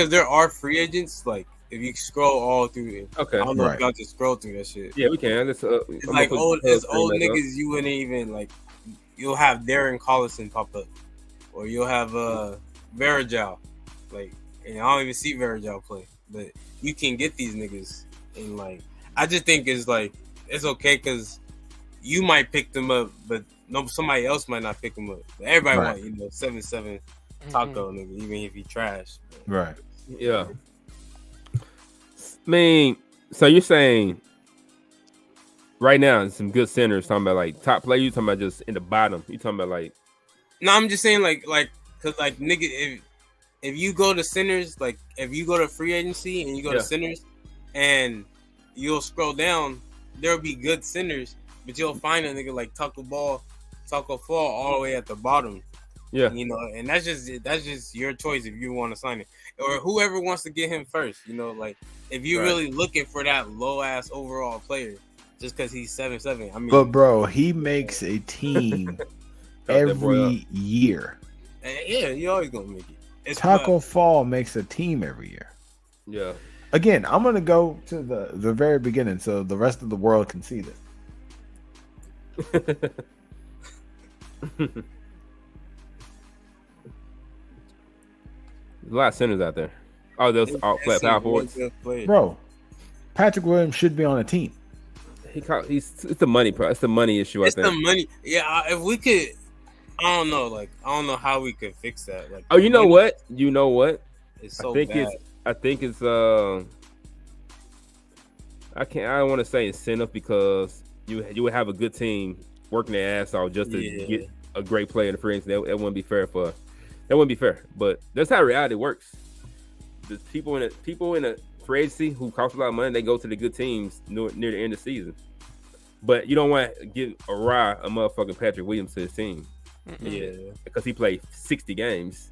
there are free agents, like if you scroll all through it, okay, I don't know if y'all just scroll through that shit. Yeah, we can. It's like old niggas. You wouldn't even like. You'll have Darren Collison pop up, or you'll have Varejao, like, and I don't even see Varejao play, but you can get these niggas, and like, I just think it's like it's okay because you might pick them up, but somebody else might not pick them up. But everybody want 7'7" Taco nigga, even if he trash. Right. Yeah. I mean, so you're saying right now some good centers talking about like top player, you talking about just in the bottom. You talking about like no, I'm just saying like cause like nigga if you go to centers, like if you go to free agency and you go to centers and you'll scroll down, there'll be good centers, but you'll find a nigga like Taco Fall all the way at the bottom. Yeah. And that's just your choice if you want to sign it. Or whoever wants to get him first, like if you're really looking for that low ass overall player just because he's 7'7". I mean, but bro, he makes a team every year. Yeah, you always gonna make it. Taco Fall makes a team every year. Yeah. Again, I'm gonna go to the very beginning so the rest of the world can see this. There's a lot of centers out there. Oh, those all power forwards. Bro, Patrick Williams should be on a team. It's the money, bro. It's the money issue. I think it's the money. Yeah, if we could, I don't know. Like, I don't know how we could fix that. Like, oh, you know what? You know what? It's so bad. I think it's I don't want to say incentive because you would have a good team working their ass off just to get a great player in the free agency. That wouldn't be fair that wouldn't be fair. But that's how reality works. The people in a free agency who cost a lot of money, they go to the good teams near the end of the season. But you don't want to give a motherfucking Patrick Williams to his team. Yeah, because he played 60 games.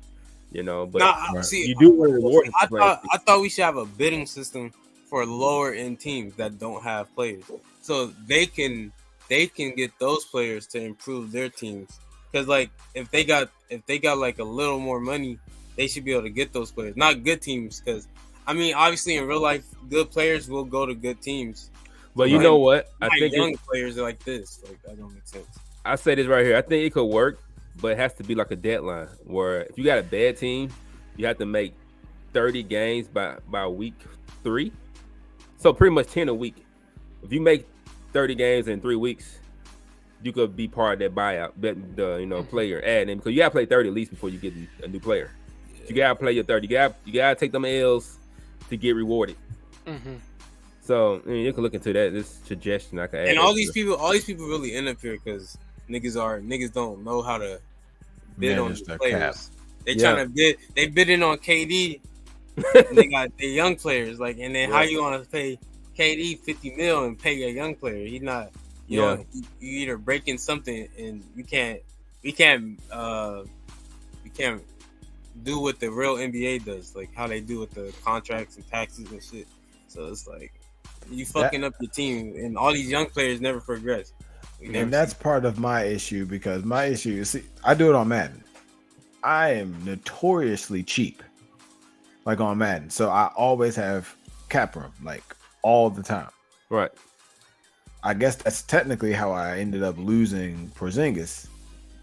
You know, but see, you do want to reward him. I thought we should have a bidding system for lower end teams that don't have players, so they can get those players to improve their teams. Because like if they got like a little more money, they should be able to get those players. Not good teams, because I mean, obviously in real life, good players will go to good teams. But you know what? I think young players are like this. Like that don't make sense. I say this right here. I think it could work, but it has to be like a deadline where if you got a bad team, you have to make 30 games by week 3. So pretty much 10 a week. If you make 30 games in 3 weeks, you could be part of that buyout, the player add in, because you gotta play 30 at least before you get a new player. You gotta play your 30. You gotta take them L's to get rewarded. Mm-hmm. So you can look into that. This suggestion I can add. And all these people really end up here because niggas don't know how to bid on the players. Cap. They trying to bid. They bidding on KD. And they got their young players, like, and then how you want to pay KD $50 million and pay a young player? He's not. You either breaking something, and we can't do what the real NBA does, like how they do with the contracts and taxes and shit. So it's like you fucking up your team, and all these young players never progress. And that's part of my issue, because my issue is, I do it on Madden. I am notoriously cheap, like on Madden, so I always have cap room, like all the time. Right. I guess that's technically how I ended up losing Porzingis,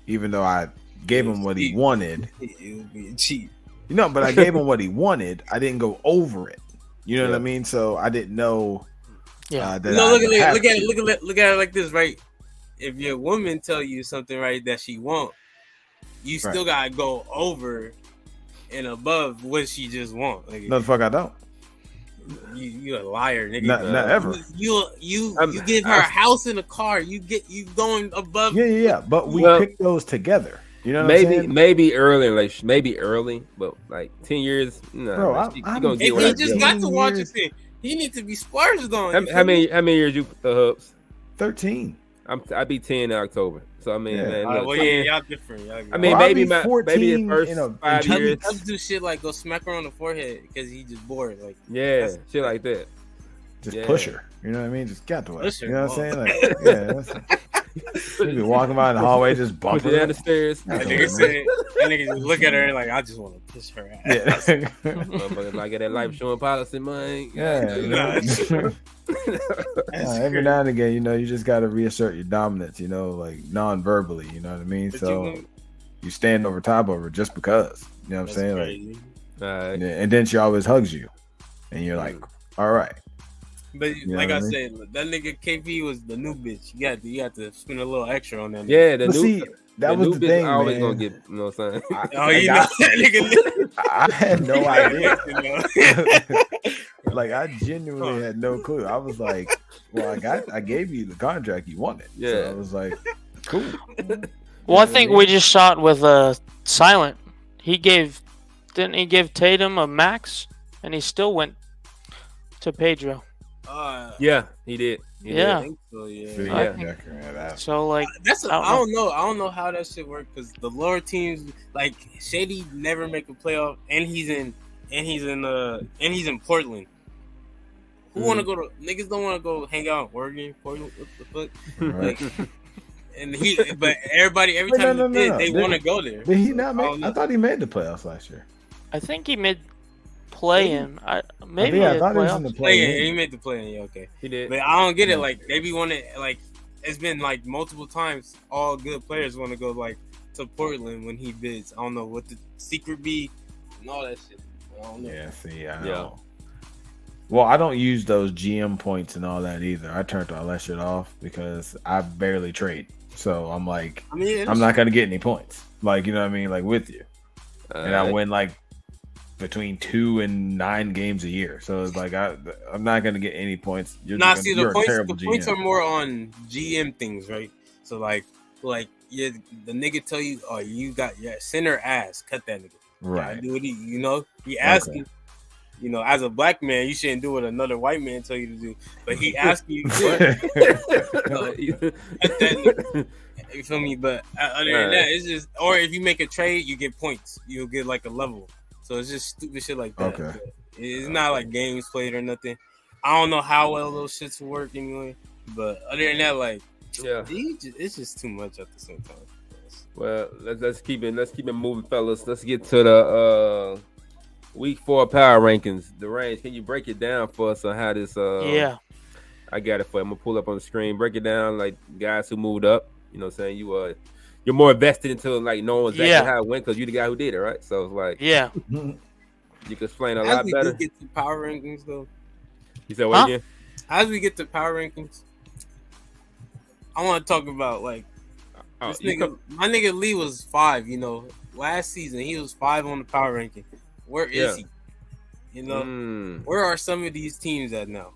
even though I gave him what he wanted. It was being cheap. But I gave him what he wanted. I didn't go over it. You know what I mean? So I didn't know. Yeah. Look at it like this, right? If your woman tell you something, right, that she want, you still gotta go over and above what she just want. Like, no, the fuck I don't. You a liar, nigga. Not ever. You give her a house and a car. You going above. Yeah. But we pick those together. You know, maybe early, but like 10 years. No, bro, he just got to watch it. He needs to be splurged on. How many years you Hubs? 13. I'd be 10 in October. So I mean, man. Y'all different. I mean, maybe the first 5 years. I'll do shit like go smack her on the forehead because he just bored. Like shit like that. Just push her. You know what I mean? Just get to her. You know what I'm saying? Like, you be walking by in the hallway, just bumping down the stairs. That nigga just look at her like, I just want to push her ass. Motherfuckers like that life showing policy, man. Every now and again, you just got to reassert your dominance, like non-verbally, you know what I mean? So you stand over top of her just because, you know what I'm saying? Crazy. Like, and then she always hugs you, and you're like, all right. But like I said, that nigga KP was the new bitch. You got to spend a little extra on that. Yeah, that was the thing, always man. Gonna get, you know what I'm saying? I had no idea. Like, I genuinely had no clue. I was like, well, I gave you the contract you wanted. Yeah. So I was like, cool. Well, I think we just shot with Silent. Didn't he give Tatum a max, and he still went to Pedro. Yeah, he did. Yeah. I think so, yeah. So like, I don't know how that shit works, because the lower teams, like Shady, never make a playoff, and he's in Portland. Who want to go to? Niggas don't want to go hang out in Oregon. Portland, what the fuck? Right. Like, and but every time they want to go there. Did he not make? I thought he made the playoffs last year. I think he made play-in. I thought he was in the play-in. He made the play-in. Yeah, okay, he did. But I don't get it. Like, they be wanting, like, it's been like multiple times. All good players want to go like to Portland when he bids. I don't know what the secret be and all that shit. Yeah, see, I don't. Well, I don't use those GM points and all that either. I turned all that shit off because I barely trade. So I'm like, I'm not gonna get any points. Like, you know what I mean? Like with you, and I win like between 2 and 9 games a year. So it's like I'm not gonna get any points. The points are more on GM things, right? So like the nigga tell you, oh, you got your center ass, cut that nigga. Right. Do what he asking. You know, as a black man, you shouldn't do what another white man tell you to do. But he asking you to do it. You feel me? But other than that, it's just, or if you make a trade, you get points. You'll get like a level. So it's just stupid shit like that. Okay. It's not like games played or nothing. I don't know how well those shits work anyway. But other than that, like, it's just too much at the same time. Well, let's keep it moving, fellas. Let's get to the Week 4 power rankings. The range. Can you break it down for us on how this? I got it for you. I'm gonna pull up on the screen. Break it down like guys who moved up. You know what I'm saying? You're more invested into like knowing exactly how it went because you're the guy who did it, right? So it's like you can explain a lot better. As we get to power rankings, though. You said what again? As we get to power rankings, I want to talk about like this nigga. My nigga Lee was 5. You know, last season he was 5 on the power ranking. Where is he? You know, where are some of these teams at now?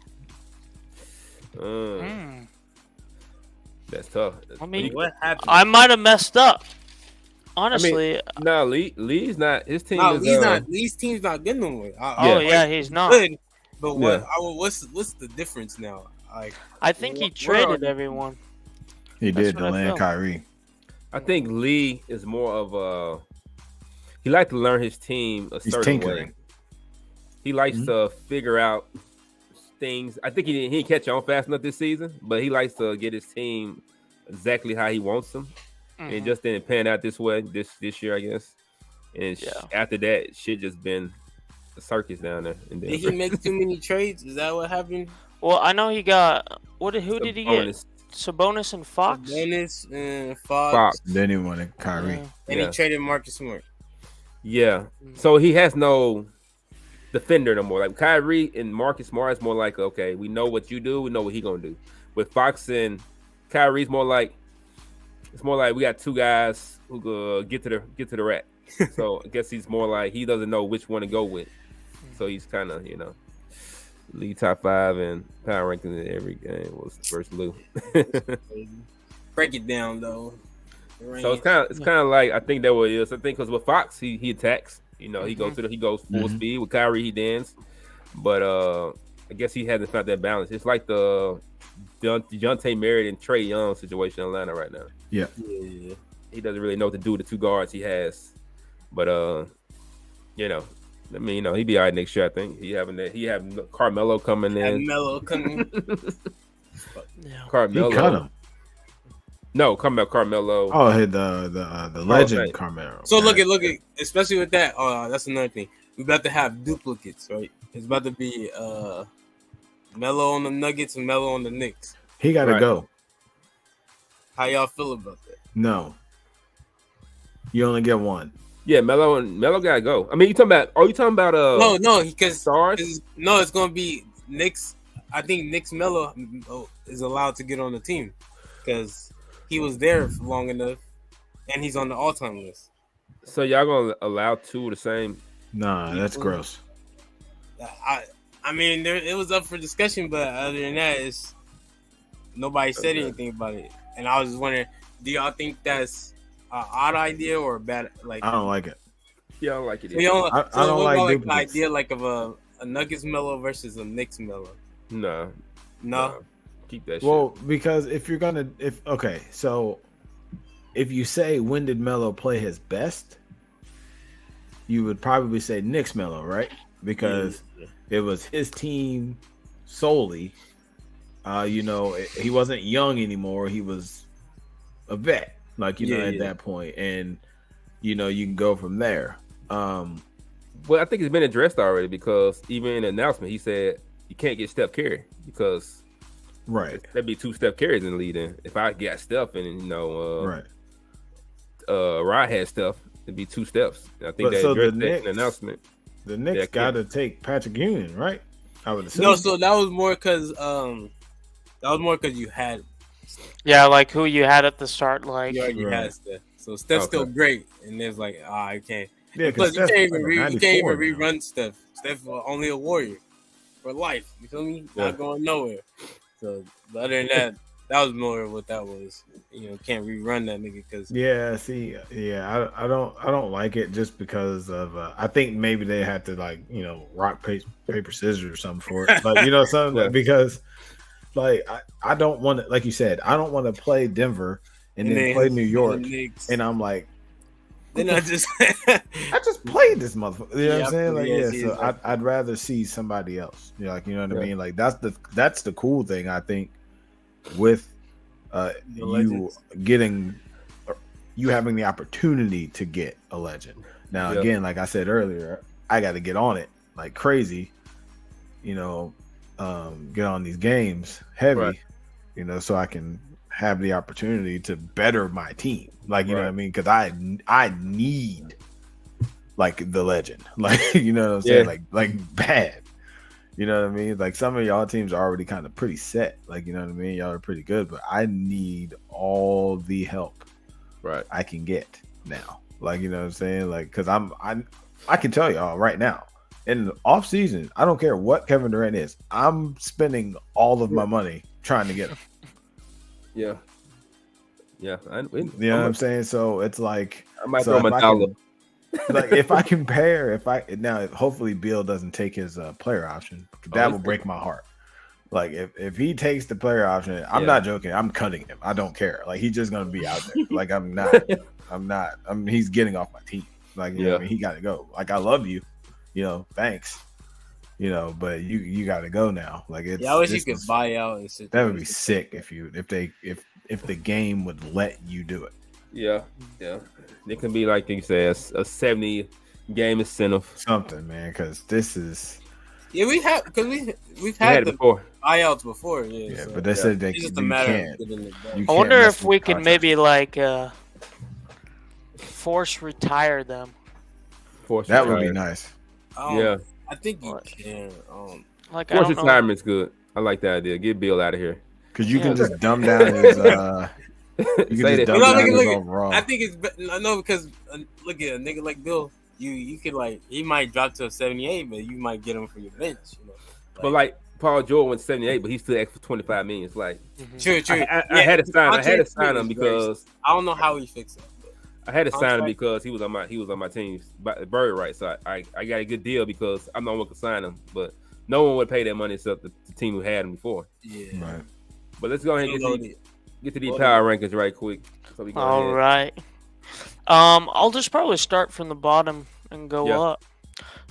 That's tough. I mean, what happened? I might have messed up. Honestly, no, Lee's not. His team is not. Lee's team's not good no more. He's not. Good, but what's the difference now? Like, I think he traded everyone. He did to land Kyrie. I think Lee is more of he likes to learn his team a certain way. He likes to figure out things. I think he didn't catch on fast enough this season, but he likes to get his team exactly how he wants them. And it just didn't pan out this way this year, I guess. And after that, shit just been a circus down there. And did he make too many trades? Is that what happened? Well, I know he got who did he get? Sabonis and Fox. Sabonis and Fox. Then he wanted Kyrie. And he traded Marcus Smart. Yeah. So he has no defender no more. Like Kyrie and Marcus Smart is more like, okay, we know what you do, we know what he gonna do. With Fox and Kyrie's more like we got 2 guys who go get to the rack. So I guess he's more like he doesn't know which one to go with. So he's kind of, lead top 5 and power rankings in every game was first Lou. Break it down though. So it's kind of like I think that what it is. I think because with Fox he attacks. He goes full speed. With Kyrie he dances. But I guess he hasn't found that balance. It's like the DeJounte Murray and Trae Young situation in Atlanta right now. Yeah. He doesn't really know what to do with the 2 guards he has. But he'd be all right next year. I think he having Carmelo coming in. Carmelo. He cut him. No, Carmelo. Oh, the legend Carmelo. So look at, especially with that. That's another thing. We about to have duplicates, right? It's about to be Melo on the Nuggets and Melo on the Knicks. He got to go. How y'all feel about that? No. You only get one. Yeah, Melo gotta go. I mean, are you talking about no, because stars? No, it's gonna be Knicks. I think Knicks Melo is allowed to get on the team because he was there for long enough, and he's on the all-time list. So y'all gonna allow 2 of the same? Nah, that's gross. I mean, it was up for discussion, but other than that, nobody said anything about it. And I was just wondering, do y'all think that's an odd idea or a bad? Like, I don't like it. Yeah, I don't like it. I don't like the idea like of a Nuggets Melo versus a Knicks Melo. No. Keep that shit. Well, because if you say when did Melo play his best, you would probably say Knicks Melo, right? Because it was his team solely. He wasn't young anymore. He was a vet, at that point, and you can go from there. Well, I think it's been addressed already because even in the announcement, he said you can't get Steph Curry because that'd be 2 Steph Currys in the lead. In if I got Steph and Rod had Steph, it'd be 2 Stephs. I think they addressed that in the announcement. the Knicks got to take Patrick Ewing, right? I would assume. No, so that was more because you had. Yeah, like who you had at the start, like you already had Steph. So Steph's still great, and there's like, I can't. Yeah, plus you can't even now. rerun Steph. Steph's only a warrior for life. You feel me? Not going nowhere. So but other than that, that was more what that was. Can't rerun that nigga because. Yeah, I don't like it just because of I think maybe they had to like rock paper scissors or something for it, but something because like I don't want to, like you said, I don't want to play Denver and then play New York and I'm like. Then I just played this motherfucker. You know what I'm saying? Like, so I'd rather see somebody else. You know what I mean? Like that's the cool thing I think with you having the opportunity to get a legend. Now again, like I said earlier, I got to get on it like crazy. Get on these games heavy. So I can have the opportunity to better my team. Like, you know what I mean? Because I need like the legend. Like, you know what I'm saying? Like bad. You know what I mean? Like some of y'all teams are already kind of pretty set. Like, you know what I mean? Y'all are pretty good, but I need all the help I can get now. Like, you know what I'm saying? Like, because I can tell y'all right now, in the off season, I don't care what Kevin Durant is. I'm spending all of my money trying to get him. Yeah. You know what I'm saying? So it's like I might throw my dollar. Like if I compare, hopefully Bill doesn't take his player option. That will break my heart. Like if he takes the player option, I'm not joking. I'm cutting him. I don't care. Like he's just gonna be out there. Like I'm not. He's getting off my team. Like you know what I mean, he got to go. Like I love you. Thanks. But you got to go now. Like it's. Yeah, I wish you could buy out and sit. That would be sick if the game would let you do it. Yeah. It can be like you say a 70 game incentive. Something, man, because this is. Yeah, we've had the before. buyouts before. Yeah, but they said they just a matter I wonder if we can maybe like force retire them. That would be nice. Yeah, I think you can. Like force retirement's good. I like that idea. Get Bill out of here. Because you can just dumb down his. You can just dumb down his overall. I think it's because look at a nigga like Bill. You could like he might drop to a 78, but you might get him for your bench. But like Paul George went 78, but he still asked for 25 million. It's like true. I had to sign him because I don't know how he fixed it. I had to sign him because he was on my team's bird right. So I got a good deal because I'm the one who could sign him. But no one would pay that money except the team who had him before. Yeah. Right. But let's go ahead and get to these power rankings right quick. So all right. I'll just probably start from the bottom and go up.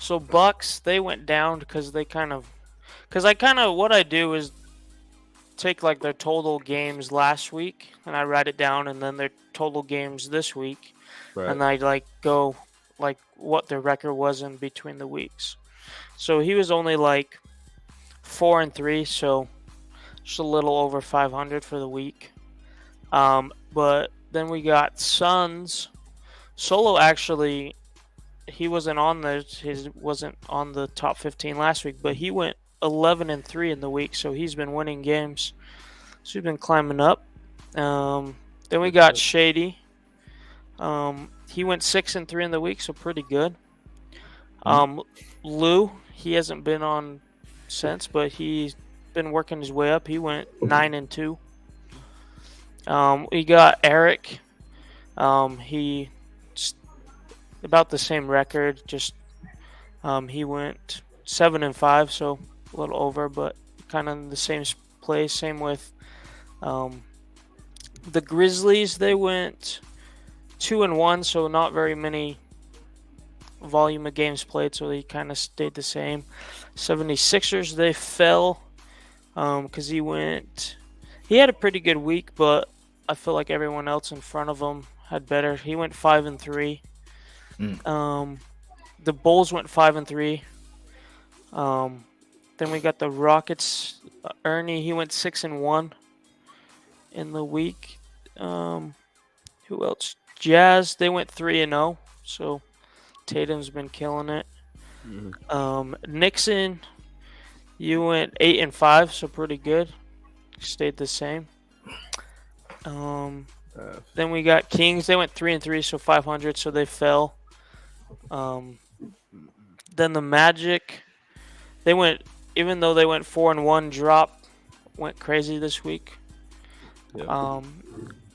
So Bucks, they went down because what I do is take like their total games last week and I write it down, and then their total games this week, and I like go like what their record was in between the weeks. So he was only like 4-3, so just a little over 500 for the week. But then we got Suns. Solo actually, he wasn't on the top 15 last week, but he went 11-3 in the week, so he's been winning games. So he's been climbing up. Then we got Shady. He went 6-3 in the week, so pretty good. Lou, he hasn't been on since, but he's been working his way up. He went 9-2. We got Eric. He about the same record. Just he went 7-5, so a little over, but kind of in the same place. Same with the Grizzlies. They went 2-1, so not very many volume of games played, so they kind of stayed the same. 76ers, they fell because he had a pretty good week, but I feel like everyone else in front of him had better. He went 5-3. The Bulls went 5-3. Then we got the Rockets. Ernie, he went 6-1 in the week. Who else? Jazz, they went 3-0. So Tatum's been killing it. Nixon, you went 8-5, so pretty good. Stayed the same. Then we got Kings. They went 3-3, so 500, so they fell. Then the Magic, they went, even though they went 4-1, drop went crazy this week. Yeah.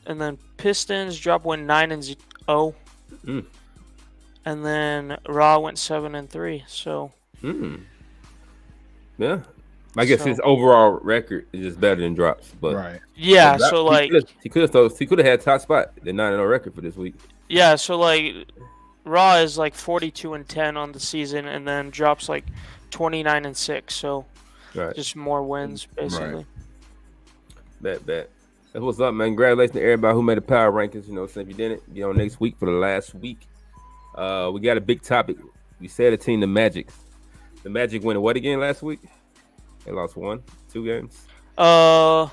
And then Pistons drop went 9-0. And then Raw went 7-3. So. Yeah. I guess his overall record is just better than Drops, but right. Yeah, so like he could have had top spot the 9-0 record for this week. Yeah, so like Raw is like 42-10 on the season, and then Drops like 29-6. So just more wins basically. Right. Bet. That's what's up, man. Congratulations to everybody who made the power rankings. You know, so if you didn't, get on next week for the last week. We got a big topic. We said a team, the Magic. The Magic went what again last week? They lost 1-2 games. I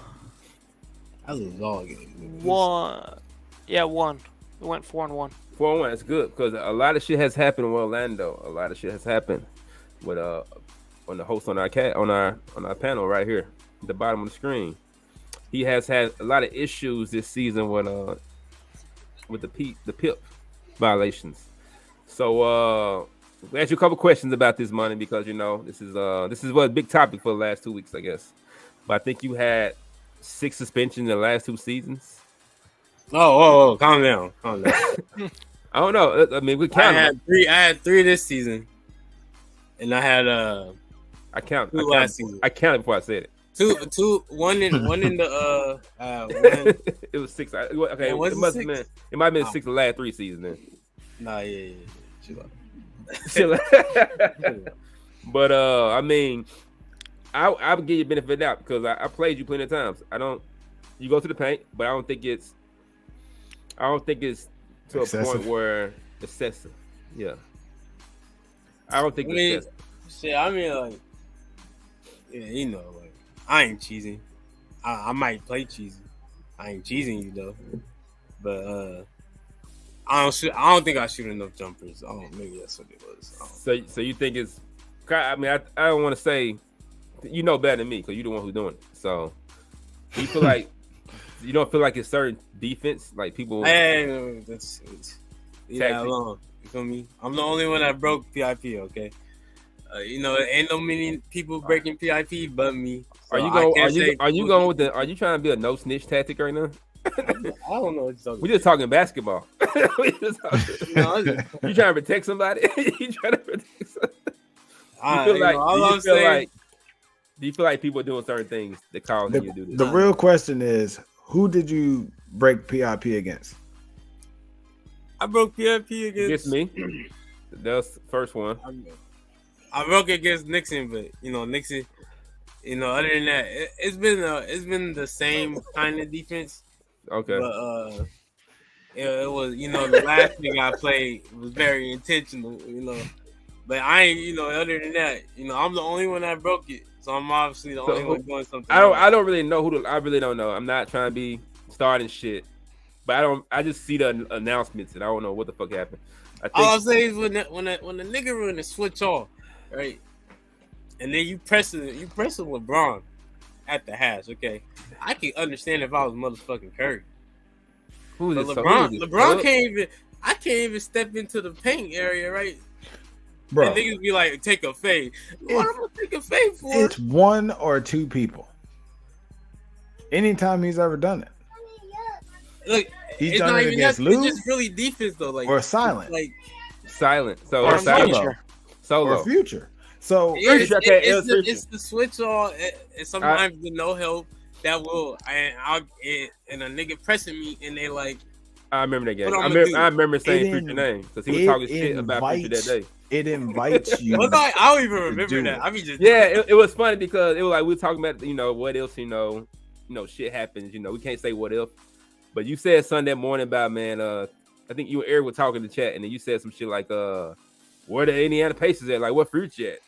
lose all games. One. Yeah, one. It went 4-1. 4-1. That's good because a lot of shit has happened with Orlando. A lot of shit has happened with on the host on our panel right here at the bottom of the screen. He has had a lot of issues this season with the PIP violations. So we asked you a couple questions about this money because this is what a big topic for the last 2 weeks, I guess. But I think you had 6 suspensions in the last 2 seasons. Oh, calm down. I don't know. I mean, we count. I had 3 this season, and I had I counted last season. I counted before I said it. One in the It was 6. Okay, it must have been. It might have been 6 the last 3 seasons then. Nah, yeah. But I mean, I would give you benefit of the doubt because I played you plenty of times. You go to the paint, but I don't think it's to excessive. A point where excessive. Yeah, I don't think it's excessive. Shit, I mean, like, yeah, like, I ain't cheesing. I might play cheesy. I ain't cheesing you though, but I don't think I shoot enough jumpers. Maybe that's what it was. So you think it's? I mean, I don't want to say, better than me because you're the one who's doing it. So you feel like you don't feel like it's certain defense, like people. Hey, alone. You feel me? I'm the only one that broke PIP. Okay. Ain't no many people breaking PIP but me. So are you trying to be a no snitch tactic right now? I don't know what you're talking We're just talking basketball. You trying to protect somebody? You trying to protect somebody? Do you feel like people are doing certain things that cause you to do this? The real question is, who did you break PIP against? I broke PIP against me. That's the first one. I broke against Nixon, but Nixon, other than that, it's been the same kind of defense. Okay. But it was the last thing I played was very intentional, But I ain't other than that, I'm the only one that broke it, so I'm obviously the only one doing something. I don't really know I really don't know. I'm not trying to be starting shit, but I just see the announcements and I don't know what the fuck happened. All I'll say is when the nigga run the switch off, right, and then you press LeBron at the hash, okay. I can understand if I was motherfucking Curry. Who is LeBron can't even step into the paint area, right? Bro. And niggas be like, take a fade. What am I gonna take a fade for? It's 1 or 2 people. Anytime he's ever done it. Look, he's done it against Lou. It's just really defense though, like or silent. Like silent. So or solo. Or future. So it's the switch on, and sometimes the no help that will, and a nigga pressing me, and they like. I remember that game. I remember saying Future name because he was talking shit about Future that day. It invites you. I don't even remember that. I mean, just it was funny because it was like we were talking about what else shit happens. We can't say what if, but you said Sunday morning about I think you and Eric were talking in the chat, and then you said some shit like where the Indiana Pacers at? Like what Future at?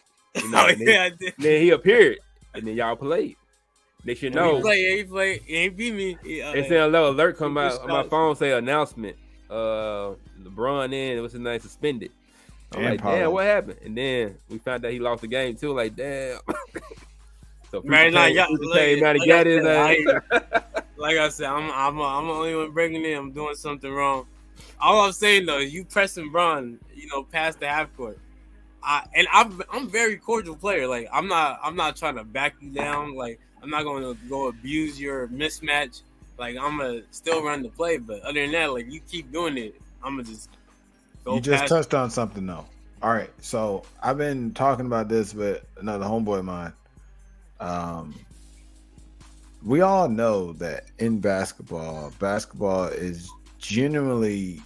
I did. Then he appeared, and then y'all played. They should know. He played. He ain't beat me. It's an alert come out on my phone say announcement. LeBron what's his name suspended. I'm like, damn, what happened? And then we found out he lost the game too. Like, damn. So right now, like I said, I'm the only one breaking it. I'm doing something wrong. All I'm saying though is you pressing Bron, past the half court. I'm very cordial player. Like I'm not trying to back you down. Like I'm not going to go abuse your mismatch. Like I'm gonna still run the play, but other than that, like you keep doing it, I'm gonna just go. You just touched on something though. All right, so I've been talking about this with another homeboy of mine. We all know that in basketball is generally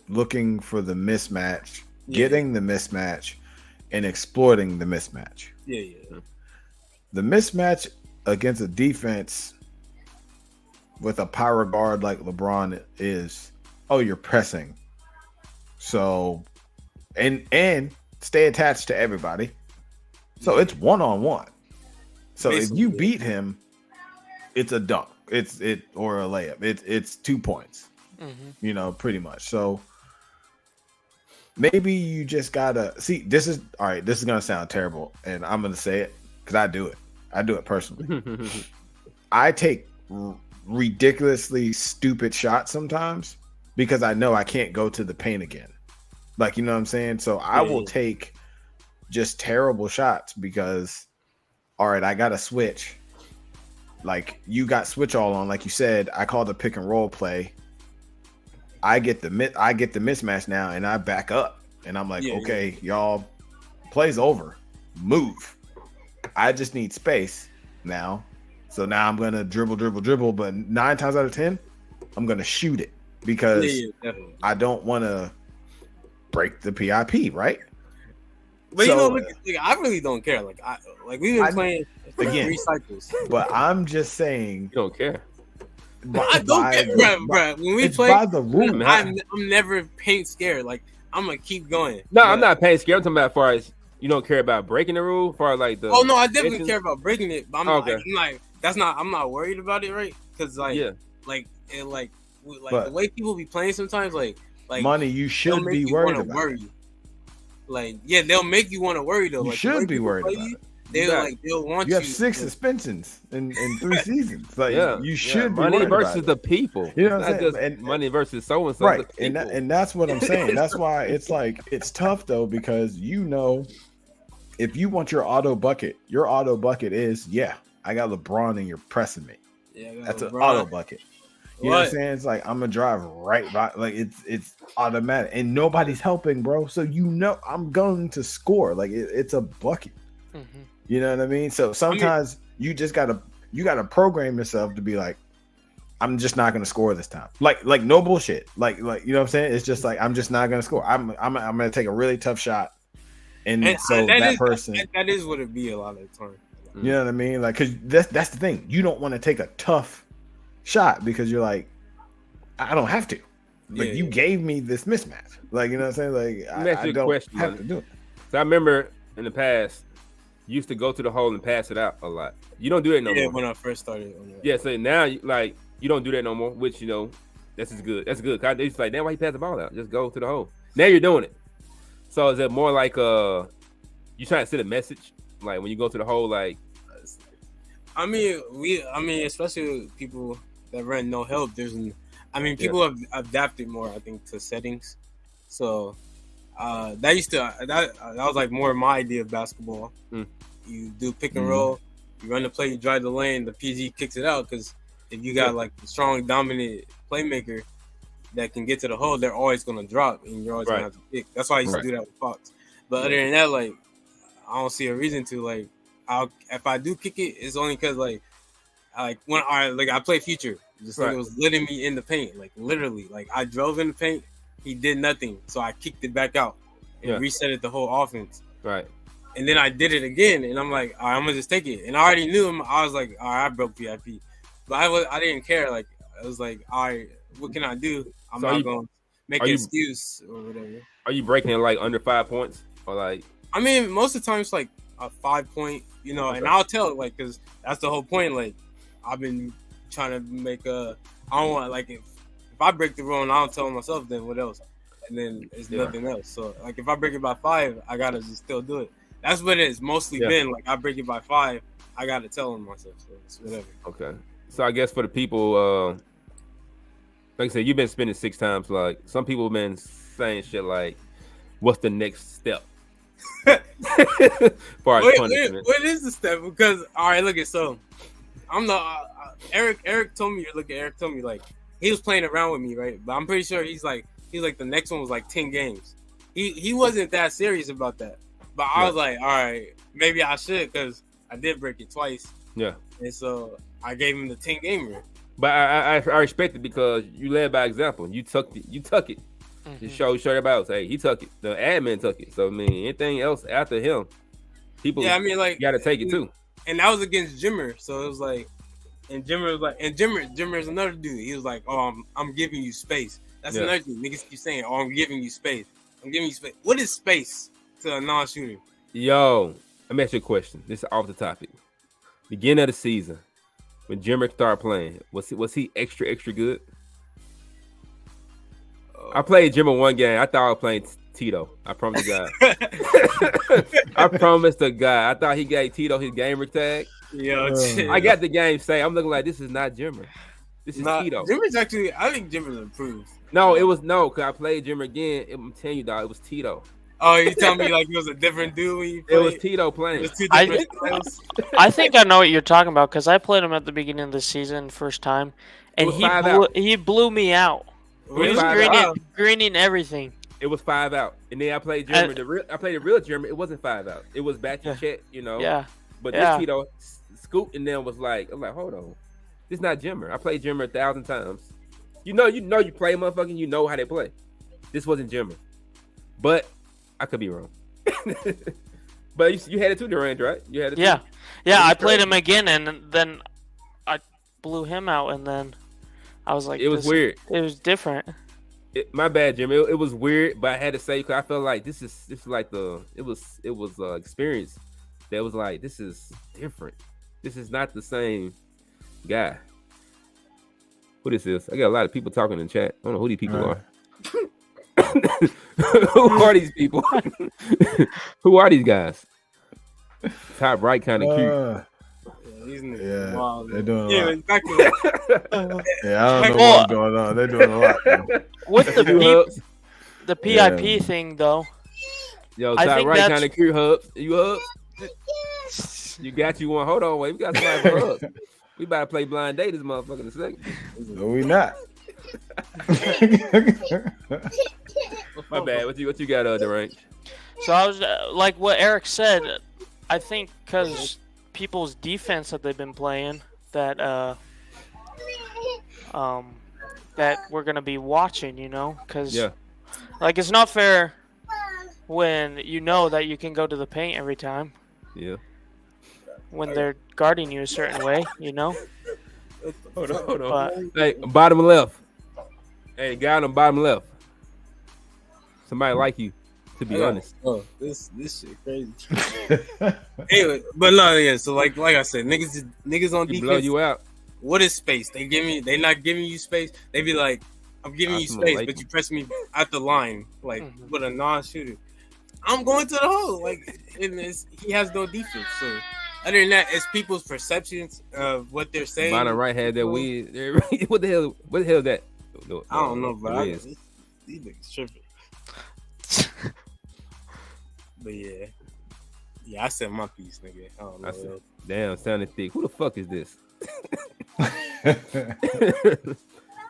looking for the mismatch, getting the mismatch, and exploiting the mismatch. Yeah. The mismatch against a defense with a power guard like LeBron is, you're pressing. So, and stay attached to everybody. So it's 1-on-1. So basically, if you beat him, it's a dunk. Or a layup. It's 2 points. Mm-hmm. Pretty much. So maybe you just gotta see. This is all right. This is gonna sound terrible, and I'm gonna say it because I do it. I do it personally. I take ridiculously stupid shots sometimes because I know I can't go to the paint again. Like, you know what I'm saying? So I will take just terrible shots because, all right, I got to switch. Like, you got switch all on. Like you said, I called the pick and roll play. I get the mismatch now, and I back up. And I'm like, okay, y'all, play's over. Move. I just need space now. So now I'm going to dribble. But 9 times out of 10, I'm going to shoot it because I don't want to break the PIP, right? But so, I really don't care. Like we've been playing for 3 cycles. But I'm just saying, you don't care. I don't care, bro. When we play, by the rule. I'm never paint scared. Like I'm gonna keep going. No, I'm not paint scared. I'm talking about as far as you don't care about breaking the rule. As far as like the. Oh no, I definitely care about breaking it. But I'm not worried about it, right? Because the way people be playing sometimes, like money, you should be worried about it. Like, they'll make you want to worry though. You like, should be worried about it. They'll want you. You have 6 suspensions in 3 seasons. Like, you should be money worried versus about the people. You know what I'm saying? Just and money versus so and so. Right, and that's what I'm saying. That's why it's tough though because if you want your auto bucket is I got LeBron and you're pressing me. Yeah, that's an auto bucket. You know what I'm saying? It's like I'm gonna drive right by, like it's automatic, and nobody's helping, bro. So I'm going to score. Like it's a bucket. Mm-hmm. You know what I mean? So sometimes you just gotta program yourself to be like, I'm just not gonna score this time. Like no bullshit. Like you know what I'm saying? It's just like I'm just not gonna score. I'm gonna take a really tough shot, and so that is what it be a lot of the time. You know what I mean? Like, cause that's the thing. You don't want to take a tough shot because you're like, I don't have to. Like you gave me this mismatch. Like, you know what I'm saying? Like I don't have to do it. So I remember in the past, you used to go to the hole and pass it out a lot. You don't do that no more. Yeah, when I first started. Yeah, so now you don't do that no more, which this is good. That's good. Cause it's like, damn, why he passed the ball out? Just go to the hole. Now you're doing it. So is it more like you trying to send a message? Like when you go to the hole, like I mean, especially with people that run no help. People have adapted more, I think, to settings. So that was like more my idea of basketball. You do pick and roll, you run the play, you drive the lane, the PG kicks it out. Because if you got like a strong, dominant playmaker that can get to the hole, they're always gonna drop, and you're always gonna have to pick. That's why I used to do that with Fox. But other than that, like I don't see a reason to like. If I do kick it, it's only because I play future. Just like it was letting me in the paint, like literally. Like I drove in the paint, he did nothing, so I kicked it back out and reset it the whole offense. Right. And then I did it again, and I'm like, all right, I'm gonna just take it. And I already knew him. I was like, all right, I broke PIP, but I didn't care. Like I was like, all right, what can I do? I'm not gonna make an excuse or whatever. Are you breaking it like under 5 points or like? I mean, most of the time it's like a 5 point. And I'll tell like because that's the whole point. Like I've been trying to make I don't want like if I break the rule and I don't tell myself, then what else? and then it's nothing else. So like if I break it by 5, I gotta just still do it. That's what it's mostly been. Like I break it by 5, I gotta tell them myself. So it's whatever. Okay. So I guess for the people, like I said, you've been spinning 6 times. Like some people have been saying shit like, "What's the next step?" What is the step? Because all right, look at so I'm the Eric told me like he was playing around with me, right? But I'm pretty sure he's like the next one was like 10 games. He wasn't that serious about that. But I was like, all right, maybe I should because I did break it twice. Yeah. And so I gave him the 10 gamer. But I respect it because you led by example. You took it. Mm-hmm. Just show everybody else. Hey, he took it. The admin took it. So I mean, anything else after him, people. Yeah, I mean, like got to take it too. And that was against Jimmer, so it was like, and Jimmer was like, and Jimmer is another dude. He was like, oh, I'm giving you space. That's another thing. Niggas keep saying, oh, I'm giving you space. I'm giving you space. What is space to a non-shooter? Yo, let me ask you a question. This is off the topic. Beginning of the season, when Jimmer started playing, was he extra good? I played Jimmer one game. I thought I was playing Tito. I promise God. I promised the guy. I thought he gave Tito his gamer tag. Yo, I got the game say. I'm looking like this is not Jimmer. This is Tito. Jimmer's actually. I think Jimmer's improved. No, it was because I played Jimmer again. I'm telling you, dog, it was Tito. Oh, you tell me like it was a different dude when you played? It was Tito playing. I think I know what you're talking about because I played him at the beginning of the season first time, and he blew me out. He was greening everything. It was 5 out, and then I played Jimmer. I played the real Jimmer. It wasn't 5 out. It was back to check, you know. Yeah. But this Tito scooped and then was like, I'm like, hold on, this not Jimmer. I played Jimmer 1,000 times. You play motherfucking. You know how they play. This wasn't Jimmer, but I could be wrong. But you had it too, Durant, right? You had it. Yeah, too. Yeah. I played him again, and then I blew him out, and then I was like, it was weird. It was different. My bad, Jimmy. It was weird, but I had to say because I felt like this is like it was experience that was like this is different. This is not the same guy. What is this? I got a lot of people talking in chat. I don't know who these people are. Who are these people? Who are these guys? Top right, kind of cute. Yeah, wild, they're doing a lot. Exactly. Yeah, I don't know what's going on. They're doing a lot. With the PIP thing, though. Yo, top right, kind of cute. Hubs, you Hubs? You got you one. Hold on, wait. We got somebody for Hubs. We about to play blind date this motherfucker in a second. No, we not. My bad. What you got the range? So I was like what Eric said. I think because people's defense that they've been playing that that we're gonna be watching, you know, because like it's not fair when you know that you can go to the paint every time. Yeah. When they're guarding you a certain way, you know. Hold on. Hey, bottom left. Hey, guy on the bottom left. Somebody like you, to be honest. Oh, this shit crazy. Anyway, but no, yeah. So like I said, niggas on defense blow you out. What is space? They not giving you space. They be like, I'm giving you space, but you press me at the line, like with a non-shooter. I'm going to the hole, like, and he has no defense. So other than that, it's people's perceptions of what they're saying. Bottom right had that weed. What the hell? What the hell is that? I don't know, bro. These niggas tripping. But yeah, I said my piece, nigga. I don't know. Damn, sounding thick. Who the fuck is this?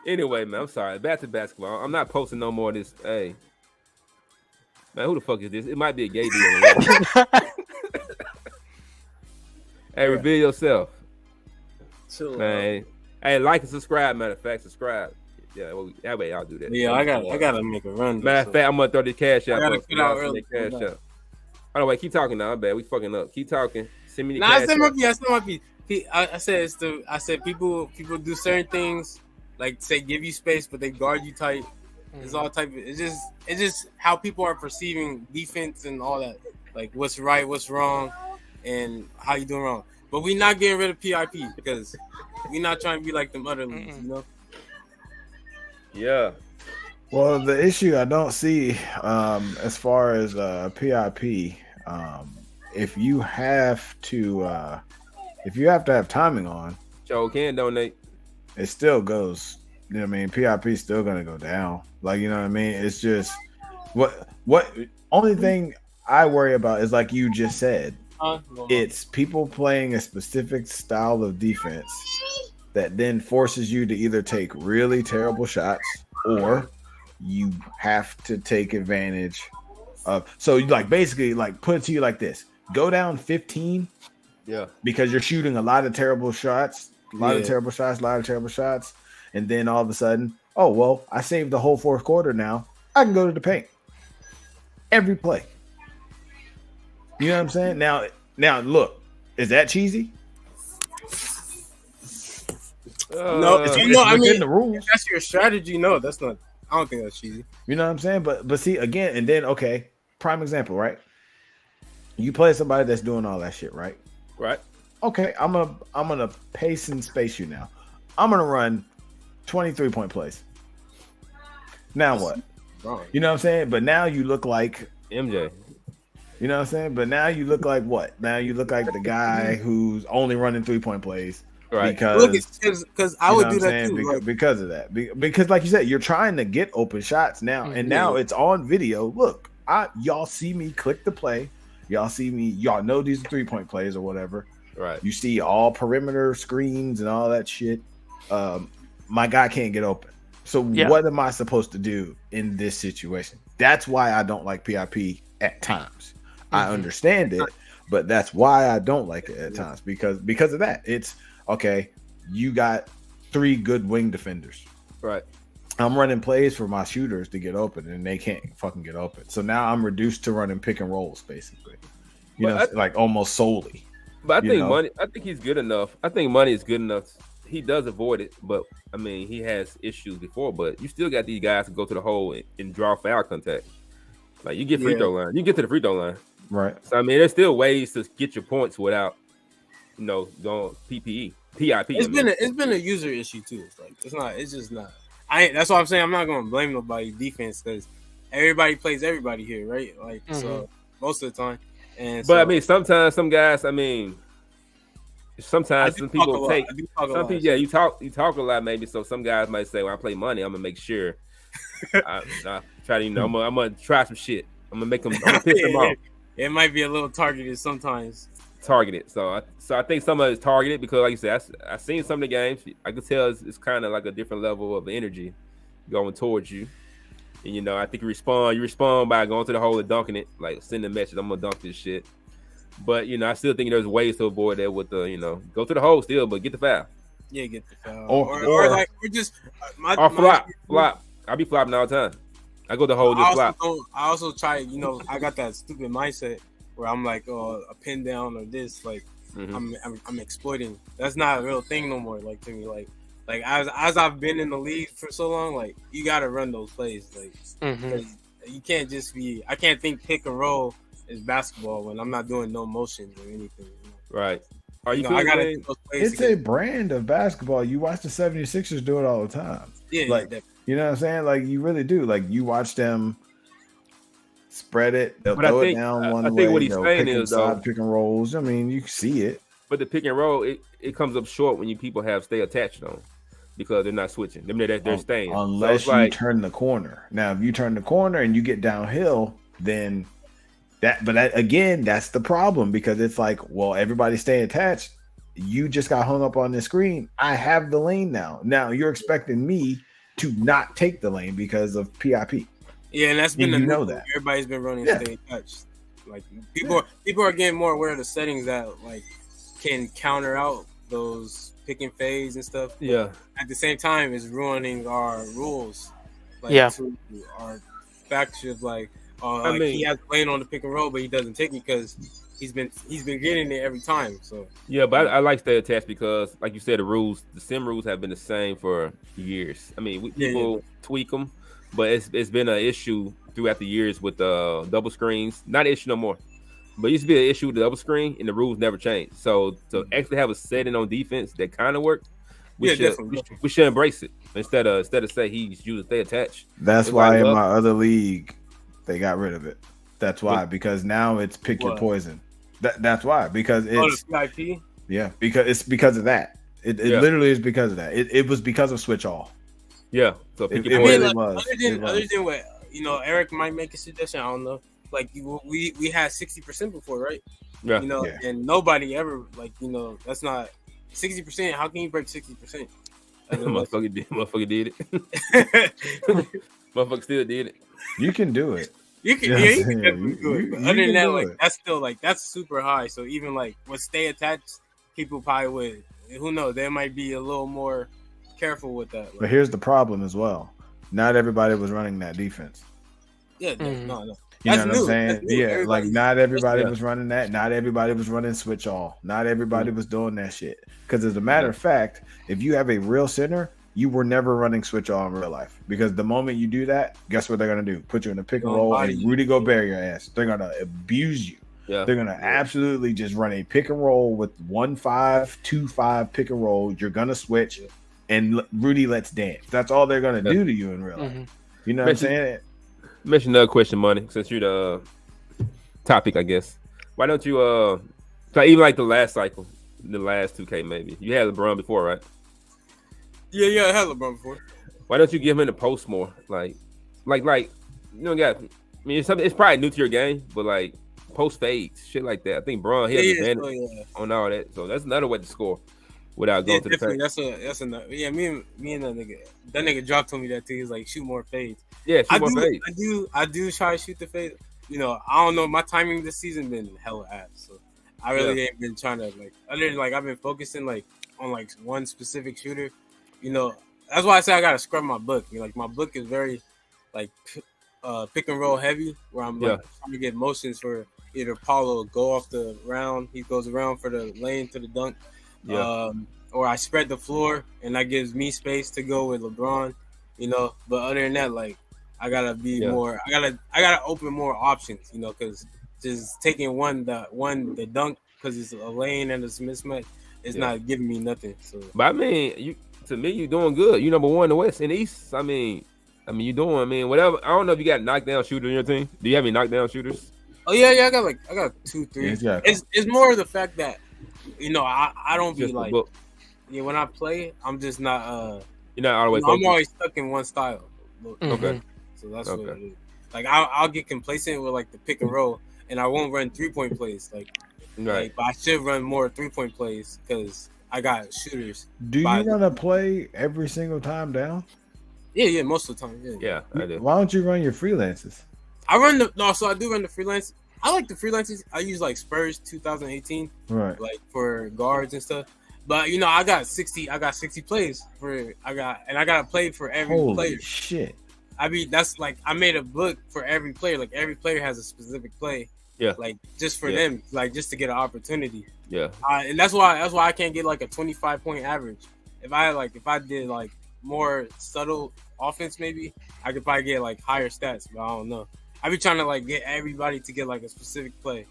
Anyway, man, I'm sorry. Back to basketball. I'm not posting no more of this. Hey, man, who the fuck is this? It might be a gay dude. Hey, reveal yourself. Chill, man. Hey, like and subscribe. Matter of fact, subscribe. Yeah, well, that way y'all do that. Yeah, I gotta make a run. Matter of fact, I'm gonna throw the cash out. I gotta get out early. Cash out. Hold on, wait, keep talking now. I'm bad. We fucking up. Keep talking. Send me the cash. I said my piece. I said people do certain things, like say give you space, but they guard you tight. It's all type of. It's just how people are perceiving defense and all that. Like what's right, what's wrong, and how you doing wrong. But we not getting rid of PIP because we not trying to be like them other leagues, you know. Yeah. Well, the issue I don't see as far as PIP, if you have to have timing on, Joe can donate. It still goes. You know what I mean? PIP is still gonna go down. Like, you know what I mean? It's just what only thing I worry about is, like you just said, it's people playing a specific style of defense that then forces you to either take really terrible shots or you have to take advantage of. So, like, basically, like, put it to you like this: go down 15, because you're shooting a lot of terrible shots, a lot of terrible shots, and then all of a sudden, oh well, I saved the whole fourth quarter. Now I can go to the paint every play. You know what I'm saying? Now, look, is that cheesy? No, it's within the rules. If that's your strategy. No, that's not. I don't think that's cheesy. You know what I'm saying? But see, again, and then, okay, prime example, right? You play somebody that's doing all that shit, right? Right. Okay, I'm gonna pace and space you now. I'm gonna run 23-point plays. Now what? You know what I'm saying? But now you look like MJ. You know what I'm saying? But now you look like what? Now you look like the guy who's only running 3-point plays. Right. Because I would do that too. Because of that. Because like you said, you're trying to get open shots now. And now it's on video. Look, y'all see me click the play. Y'all see me. Y'all know these are 3-point plays or whatever. Right. You see all perimeter screens and all that shit. My guy can't get open. So what am I supposed to do in this situation? That's why I don't like PIP at times. I understand it, but that's why I don't like it at times, because of that. It's okay. You got 3 good wing defenders. Right. I'm running plays for my shooters to get open, and they can't fucking get open. So now I'm reduced to running pick and rolls, basically. You know, like almost solely. But I think Money. I think he's good enough. I think Money is good enough. He does avoid it, but I mean, he has issues before. But you still got these guys to go to the hole and draw foul contact. Like, you get free throw line, you get to the free throw line. Right. So I mean, there's still ways to get your points without, going PIP. It's been a user issue too. It's like it's just not. That's why I'm saying I'm not gonna blame nobody's defense, because everybody plays everybody here, right? Like so most of the time. But I mean, sometimes some guys. I mean, sometimes some people take. Some people, you talk a lot maybe. So some guys might say, when I play Money, I'm gonna make sure. I try to, I'm gonna try some shit. I'm gonna make them. I'm gonna piss them off. It might be a little targeted sometimes. Targeted. So I think some of it's targeted because, like you said, I seen some of the games. I could tell it's kind of like a different level of energy going towards you. And I think you respond by going to the hole and dunking it, like sending a message, I'm gonna dunk this shit. But I still think there's ways to avoid that with the go to the hole still, but get the foul. Yeah, get the foul. Or like we're just flop. I be flopping all the time. I go to the hole just flop. I also try, I got that stupid mindset where I'm like, a pin down or this, like I'm exploiting. That's not a real thing no more. Like, to me, like as I've been in the league for so long, like, you gotta run those plays. Like, you can't just be. I can't think pick and roll is basketball when I'm not doing no motions or anything. Right. Are you? I gotta do those plays. It's a brand of basketball. You watch the 76ers do it all the time. Yeah, like you know what I'm saying. Like, you really do. Like, you watch them spread it. They'll throw it down one way. I think what he's saying is pick and rolls. I mean, you can see it. But the pick and roll, it comes up short when people have stay attached on, because they're not switching. They're staying. Unless you turn the corner. Now, if you turn the corner and you get downhill, then again, that's the problem, because it's like, well, everybody's staying attached. You just got hung up on the screen. I have the lane now. Now you're expecting me to not take the lane because of PIP. Yeah, and that's been that everybody's been running stay attached. Like, people are getting more aware of the settings that like can counter out those pick and fades and stuff. Yeah. At the same time, it's ruining our rules. Like, to our facts of like, he has playing on the pick and roll, but he doesn't take it because he's been getting it every time. So yeah, but I like stay attached because, like you said, the sim rules have been the same for years. I mean, people tweak them, but it's been an issue throughout the years with double screens. Not an issue no more, but it used to be an issue with the double screen, and the rules never changed. So to actually have a setting on defense that kind of worked, we should embrace it instead of say he's used to stay attached. That's why in my other league they got rid of it. That's why, because now it's pick your poison. That's why, because it's VIP. Yeah, because of that. It literally is because of that. It was because of switch all. Yeah, so pick your poison. Other than what Eric might make a suggestion. I don't know. Like we had 60% before, right? Yeah. And nobody ever that's not 60%. How can you break 60%? Motherfucker did it. Motherfucker still did it. You can do it. You can definitely do it. But other than that, that's still that's super high. So even with stay attached, people probably would. Who knows? They might be a little more careful with that. But here's the problem as well. Not everybody was running that defense. Yeah, no. You know what I'm saying? Yeah, not everybody was running that. Not everybody was running switch all. Not everybody was doing that shit. Because as a matter of fact, if you have a real center, you were never running switch all in real life. Because the moment you do that, guess what they're gonna do? Put you in a pick and roll and Rudy Gobert your ass. They're gonna abuse you. Yeah. They're gonna absolutely just run a pick and roll with 1-5, 2-5 pick and roll. You're gonna switch, and Rudy lets dance. That's all they're gonna do to you in real life. You know what I'm saying? Mention another question, Money, since you're the topic, I guess. Why don't you even the last cycle, the last 2K maybe? You had LeBron before, right? Yeah, I had LeBron before. Why don't you give him the post more? It's probably new to your game, but post fades, shit like that. I think Bron he has advantage on all that. So that's another way to score without going to the paint. That's another. Yeah, me and that nigga dropped on me that too. He's like, shoot more fades. Yeah, more fades. I do try to shoot the fade. I don't know. My timing this season been hella ass. So I really ain't been trying to other than I've been focusing on one specific shooter. That's why I say I gotta scrub my book. My book is very pick and roll heavy, where I'm trying to get motions for either Paulo go off the round, he goes around for the lane to the dunk, or I spread the floor and that gives me space to go with LeBron. But other than that, I gotta be more. I gotta open more options. Because just taking the dunk because it's a lane and it's a mismatch is not giving me nothing. So, but I mean, to me, you're doing good. You number one in the West and the East. I mean, you're doing. Whatever. I don't know if you got knockdown shooters on your team. Do you have any knockdown shooters? Oh yeah. I got 2, 3. Exactly. It's more of the fact that I don't be when I play, I'm just not. You're not all the way. I'm always stuck in one style. Okay. So that's what it is. I'll get complacent with the pick and roll, and I won't run 3-point plays. But I should run more 3-point plays because I got shooters. Do you run a play every single time down? Yeah, most of the time. Yeah, I do. Why don't you run your freelances? I run so I do run the freelance. I like the freelances. I use Spurs 2018, right? For guards and stuff. But I got 60 plays I got a play for every player. Shit. I mean, that's I made a book for every player. Every player has a specific play. Yeah. Just for them, just to get an opportunity. Yeah. And that's why I can't get a 25-point average. If I did more subtle offense, maybe I could probably get higher stats. But I don't know. I be trying to get everybody to get a specific play.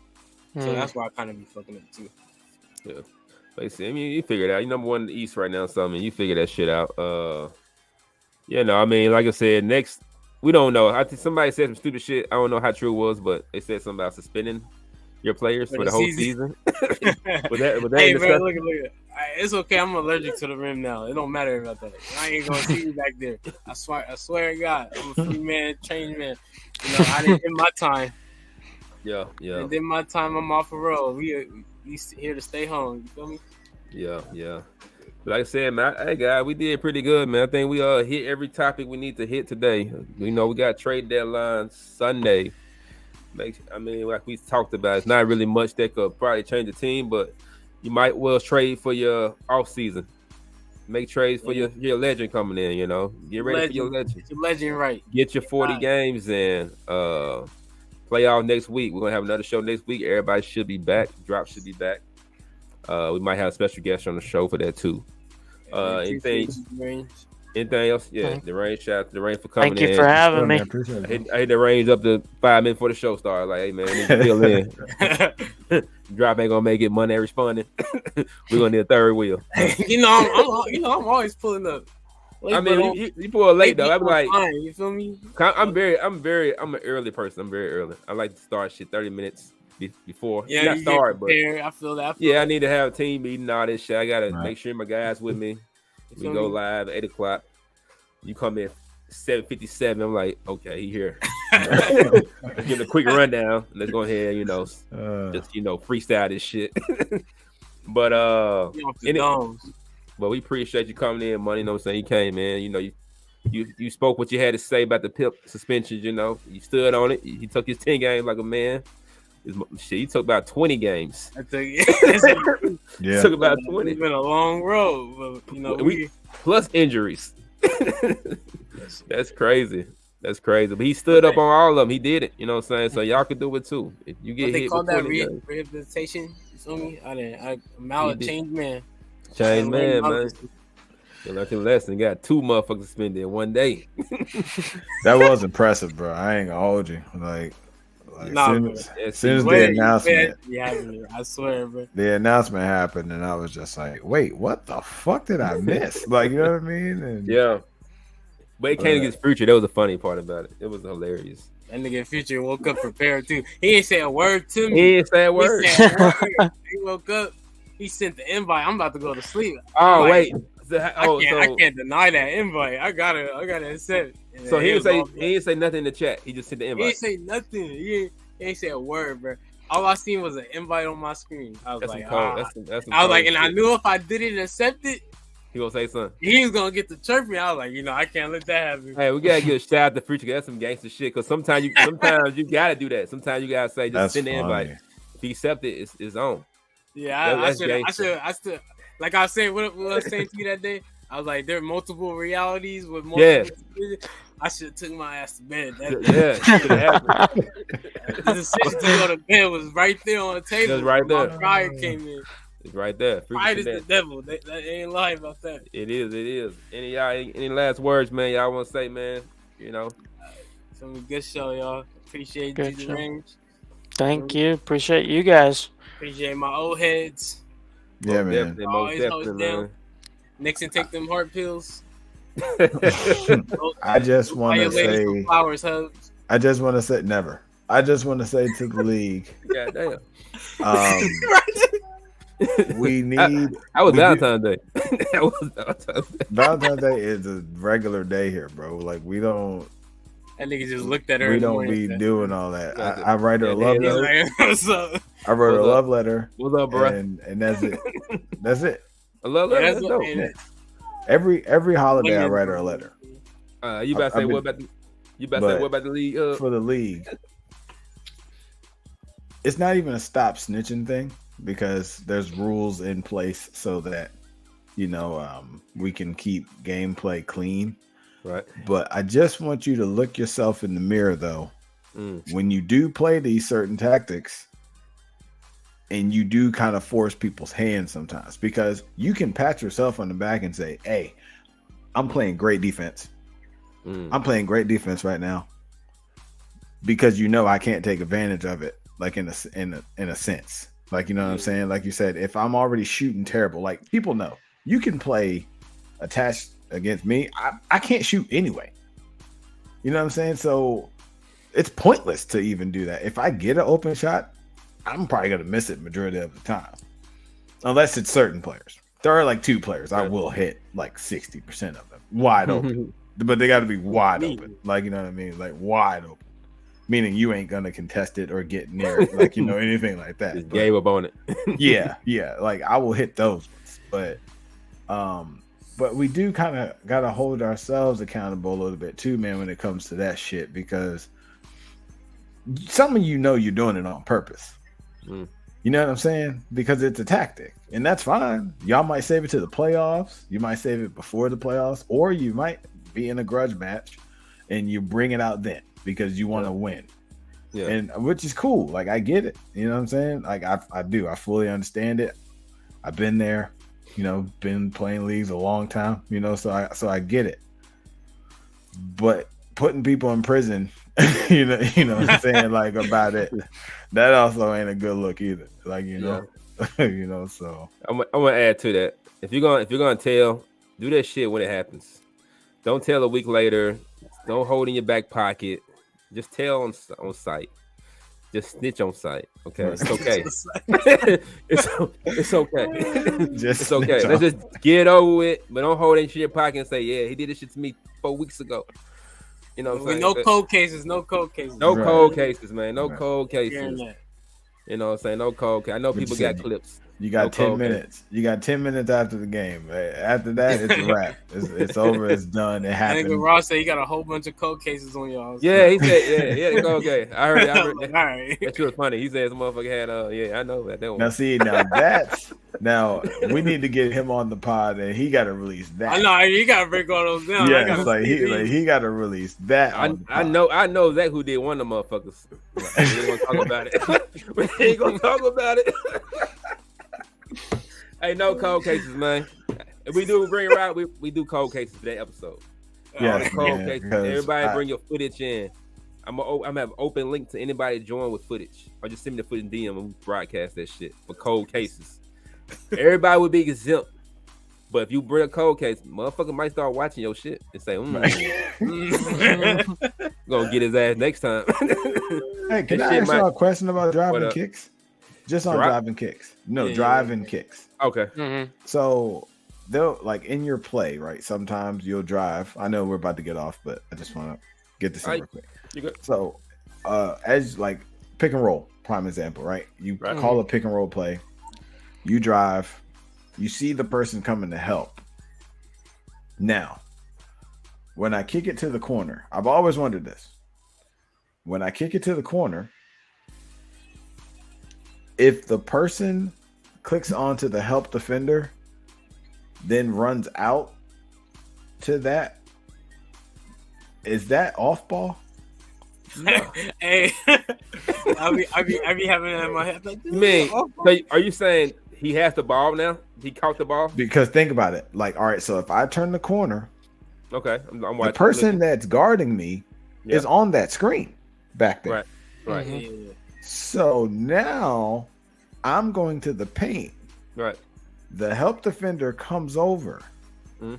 So that's why I kind of be fucking up too. Yeah. You figure it out. You're number one in the East right now, so you figure that shit out. Like I said, next we don't know. I think somebody said some stupid shit. I don't know how true it was, but they said something about suspending your players for the whole season. Hey, man, look. It's okay. I'm allergic to the rim now. It don't matter about that. I ain't gonna see you back there. I swear to God, I'm a free man, change man. I didn't get my time. Yeah. And then my time, I'm off the road. We here to stay home. You feel me? Yeah. Like I said, man, hey guys, we did pretty good, man. I think we hit every topic we need to hit today. We got trade deadline Sunday. Like we talked about, it's not really much that could probably change the team, but you might well trade for your off season. Make trades for your legend coming in. Get ready for your legend. Get your legend right. Get your 40 games in. Play out next week. We're gonna have another show next week. Everybody should be back. Drop should be back. We might have a special guest on the show for that too. Anything else? Yeah, the range. Shout out to the range for coming in. Thank you for having me. I hit the range up to 5 minutes before the show started. Hey man, I need to fill in. Drop ain't gonna make it. Money responding. We're gonna need a third wheel. I'm always pulling up. I mean, you pull late though. I'm like, fine, you feel me? I'm an early person. I'm very early. I like to start shit 30 minutes before. Yeah, not start, but I feel that. I need to have a team meeting, all this shit. I gotta make sure my guys with me. We go live at 8:00. You come in 7:57. I'm like, okay, he here. Let's give a quick rundown. Let's go ahead, just freestyle this shit. But but we appreciate you coming in, Money. You know what I'm saying? You came in. You spoke what you had to say about the PIP suspensions. You stood on it. He took his 10 games like a man. He took about 20 games. I took about 20. It's been a long road, but we plus injuries. That's crazy. That's crazy. But he stood up on all of them. He did it. You know what I'm saying? So y'all could do it too. If you get hit, they call that rehabilitation. You feel me? I'm a changed man. Changed man. You learned your lesson. Got 2 motherfuckers suspended in one day. That was impressive, bro. I ain't gonna hold you. As soon as the announcement, I swear, bro. The announcement happened, and I was just like, "Wait, what the fuck did I miss?" You know what I mean? And, yeah. But it came against Future. That was the funny part about it. It was hilarious. That nigga Future woke up prepared too. He ain't say a word to me. He ain't say a word. He woke up. He sent the invite. I'm about to go to sleep. Oh, wait. I can't deny that invite. I gotta accept. So he didn't say nothing in the chat. He just sent the invite. He didn't say nothing. He ain't say a word, bro. All I seen was an invite on my screen. I was like, and I knew if I didn't accept it, he gonna say something. He was gonna get the chirping. I was like, I can't let that happen. Hey, we gotta give a shout out to Future. That's some gangster shit. Cause sometimes you gotta do that. Sometimes you gotta say just send the invite. If he accept it, it's on. Yeah, I should. Like I was saying, what I was saying to you that day, I was like, there are multiple realities with multiple. Yeah. I should have took my ass to bed. The decision to go to bed was right there on the table. It was right there. My pride came in. It's right there. Pride is the devil. That ain't lying about that. It is. Any last words, man? Y'all want to say, man? Some good show, y'all. Appreciate you, Range. Thank you. Appreciate you guys. Appreciate my old heads. Yeah, man. Always hold down. Nixon, take them heart pills. I just want to say flowers, hugs. I just want to say never. I just want to say to the league. God damn. We need. I was Valentine's Day. Valentine's Day is a regular day here, bro. We don't. That nigga just looked at her. We don't be doing all that. I write her a love letter. What's up? I wrote her a love letter. What's up, bro? And that's it. That's it. A love letter. That's dope. Every holiday, I write her a letter. You about to say what about the? You about to say what about the league? For the league, it's not even a stop snitching thing because there's rules in place so that we can keep gameplay clean. Right. But I just want you to look yourself in the mirror, though, when you do play these certain tactics. And you do kind of force people's hands sometimes because you can pat yourself on the back and say, "Hey, I'm playing great defense. I'm playing great defense right now." Because I can't take advantage of it, in a sense. You know what I'm saying? Like you said, if I'm already shooting terrible, people know you can play attached against me. I can't shoot anyway. You know what I'm saying? So it's pointless to even do that. If I get an open shot, I'm probably going to miss it majority of the time. Unless it's certain players. There are 2 players I will hit 60% of them. Wide open. But they got to be wide open. You know what I mean? Wide open. Meaning you ain't going to contest it or get near it. Anything like that. Just gave up on it. Yeah. I will hit those ones. But we do kind of got to hold ourselves accountable a little bit too, man, when it comes to that shit. Because some of you're doing it on purpose. You know what I'm saying? Because it's a tactic, and that's fine. Y'all might save it to the playoffs. You might save it before the playoffs, or you might be in a grudge match and you bring it out then because you want to win. Yeah. And which is cool. I get it. You know what I'm saying? I do. I fully understand it. I've been there, been playing leagues a long time, so I get it. But putting people in prison, you know what I'm saying, like about it. That also ain't a good look either. Like, you know, so I'm gonna add to that. If you're gonna tell, do that shit when it happens. Don't tell a week later. Don't hold in your back pocket. Just tell on site. Just snitch on site. Okay, it's okay. it's okay. It's okay. Let's just get over it. But don't hold that shit in your pocket and say, "Yeah, he did this shit to me 4 weeks ago." You know, what I'm saying? No cold cases. No cold cases. No cold cases, man. No cold cases. You know what I'm saying? No cold case. I know people got clips. You got 10 minutes. You got 10 minutes after the game. After that, it's a wrap. It's over. It's done. It happened. I think Ross said you got a whole bunch of cold cases on y'all. Yeah, he said, yeah, the cold case. I heard that. All right. That shit was funny. He said some motherfucker had, I know that one. Now, see, now we need to get him on the pod, and he got to release that. I know you got to break all those down. Yeah, he got to release that. I know Zach who did one of the motherfuckers. We ain't gonna talk about it. We ain't gonna talk about it. Hey, no cold cases, man. If we do bring it out, we do cold cases for that episode. Yeah, cold cases. Everybody bring your footage in. I'm gonna have open link to anybody join with footage, or just send me the footage in DM and we broadcast that shit for cold cases. Everybody would be exempt, but if you bring a cold case, motherfucker might start watching your shit and say, gonna get his ass next time. Hey, can I ask y'all a question about driving kicks? Just on driving kicks. No, driving kicks. Okay. Mm-hmm. So they'll like in your play, right? Sometimes you'll drive. I know we're about to get off, but I just want to get this in real quick. You good? So as like pick and roll, prime example, right? You call a pick and roll play, you drive, you see the person coming to help. Now, when I kick it to the corner, I've always wondered this. When I kick it to the corner, if the person clicks onto the help defender, then runs out to that, is that off ball? No. Hey, I be having that in my head. Like, so are you saying he has the ball now? He caught the ball? Because think about it. Like, all right, so if I turn the corner, okay, I'm watching. The person that's guarding me is on that screen back there. Right. Mm-hmm. So now I'm going to the paint. Right. The help defender comes over. Mm-hmm.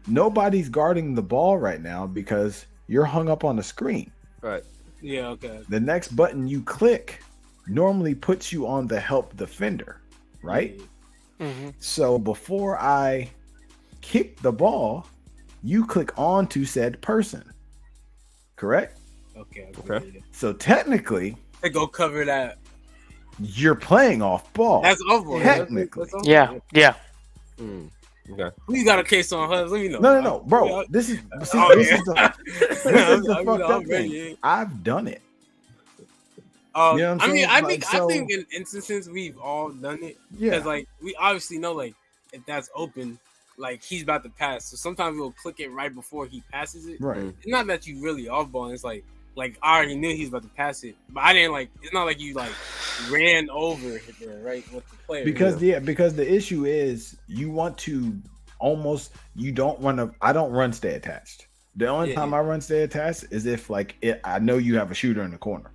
Nobody's guarding the ball right now because you're hung up on the screen. Right. Yeah, okay. The next button you click normally puts you on the help defender, right? Mm-hmm. So before I kick the ball, you click on to said person. Correct? Okay. So technically, they go cover that. You're playing off ball. That's off ball. Technically. That's Yeah. Okay. We got a case on her. Let me know. No, bro. This is the fucked up thing. Yeah. I've done it. You know what I'm saying? I think in instances we've all done it. Yeah. Because like we obviously know like if that's open, like he's about to pass. So sometimes we'll click it right before he passes it. Right. It's not that you really off ball. It's like I already knew he was about to pass it, but I didn't like. It's not like you like ran over there, right, with the player. Because the issue is you want to almost. You don't want to. I don't run stay attached. The only time I run stay attached is if like I know you have a shooter in the corner.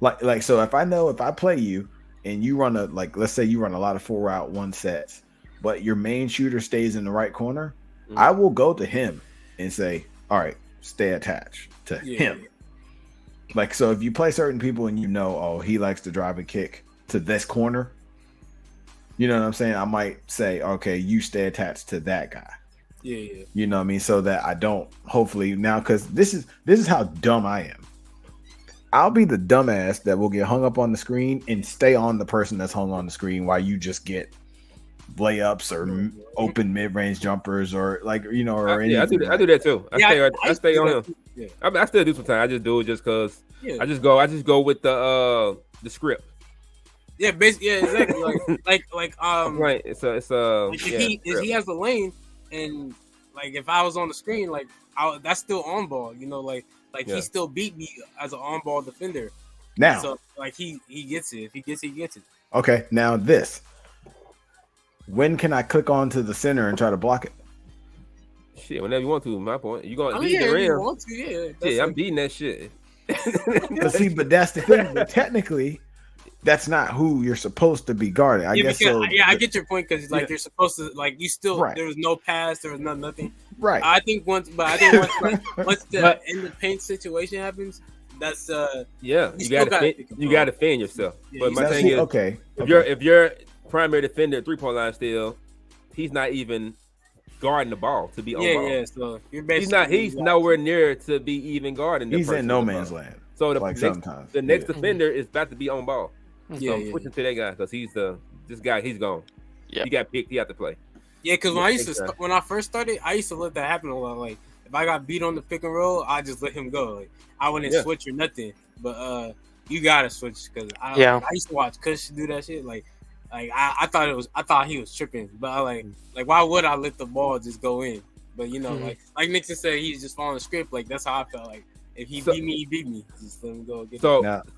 Like so if I play you and you run let's say you run a lot of 4-out 1 sets, but your main shooter stays in the right corner, I will go to him and say, all right, stay attached to him. Like, so if you play certain people and he likes to drive a kick to this corner, you know what I'm saying? I might say, okay, you stay attached to that guy. Yeah. You know what I mean? So that I don't, hopefully now, because this is how dumb I am. I'll be the dumbass that will get hung up on the screen and stay on the person that's hung on the screen while you just get layups or open mid-range jumpers or or anything. I do that too. I stay on him. Yeah. I still do sometimes. I just do it just because I just go with the script. Yeah, basically, yeah, exactly. like right. It's if he has the lane and like if I was on the screen, like that's still on ball, he still beat me as an on ball defender. Now, so like he gets it. If he gets it, he gets it. Okay, now this. When can I click onto the center and try to block it? Shit, whenever you want to. My point. You gonna beat the rim? You want to, yeah. I'm beating that shit. But that's the thing. But technically, that's not who you're supposed to be guarding. I guess. I get your point because like you're supposed to like you still there was no pass, there was nothing. Right. I think once the in the paint situation happens, that's you gotta defend yourself. Yeah, but my thing is if you're primary defender 3-point line still, he's not even guarding the ball to be on ball. Yeah. So you're basically he's nowhere near to be even guarding. He's in no man's land. So the next defender is about to be on ball. So I'm switching to that guy because this guy he's gone. Yeah, he got picked. He had to play. Yeah, because when I first started, I used to let that happen a lot. Like if I got beat on the pick and roll, I just let him go. Like I wouldn't switch or nothing. But you gotta switch because I used to watch Kush do that shit. Like I thought he was tripping, but I like why would I let the ball just go in? But you know, like Nixon said, he's just following the script. Like that's how I felt. Like if he beat me, he beat me. Just let him go.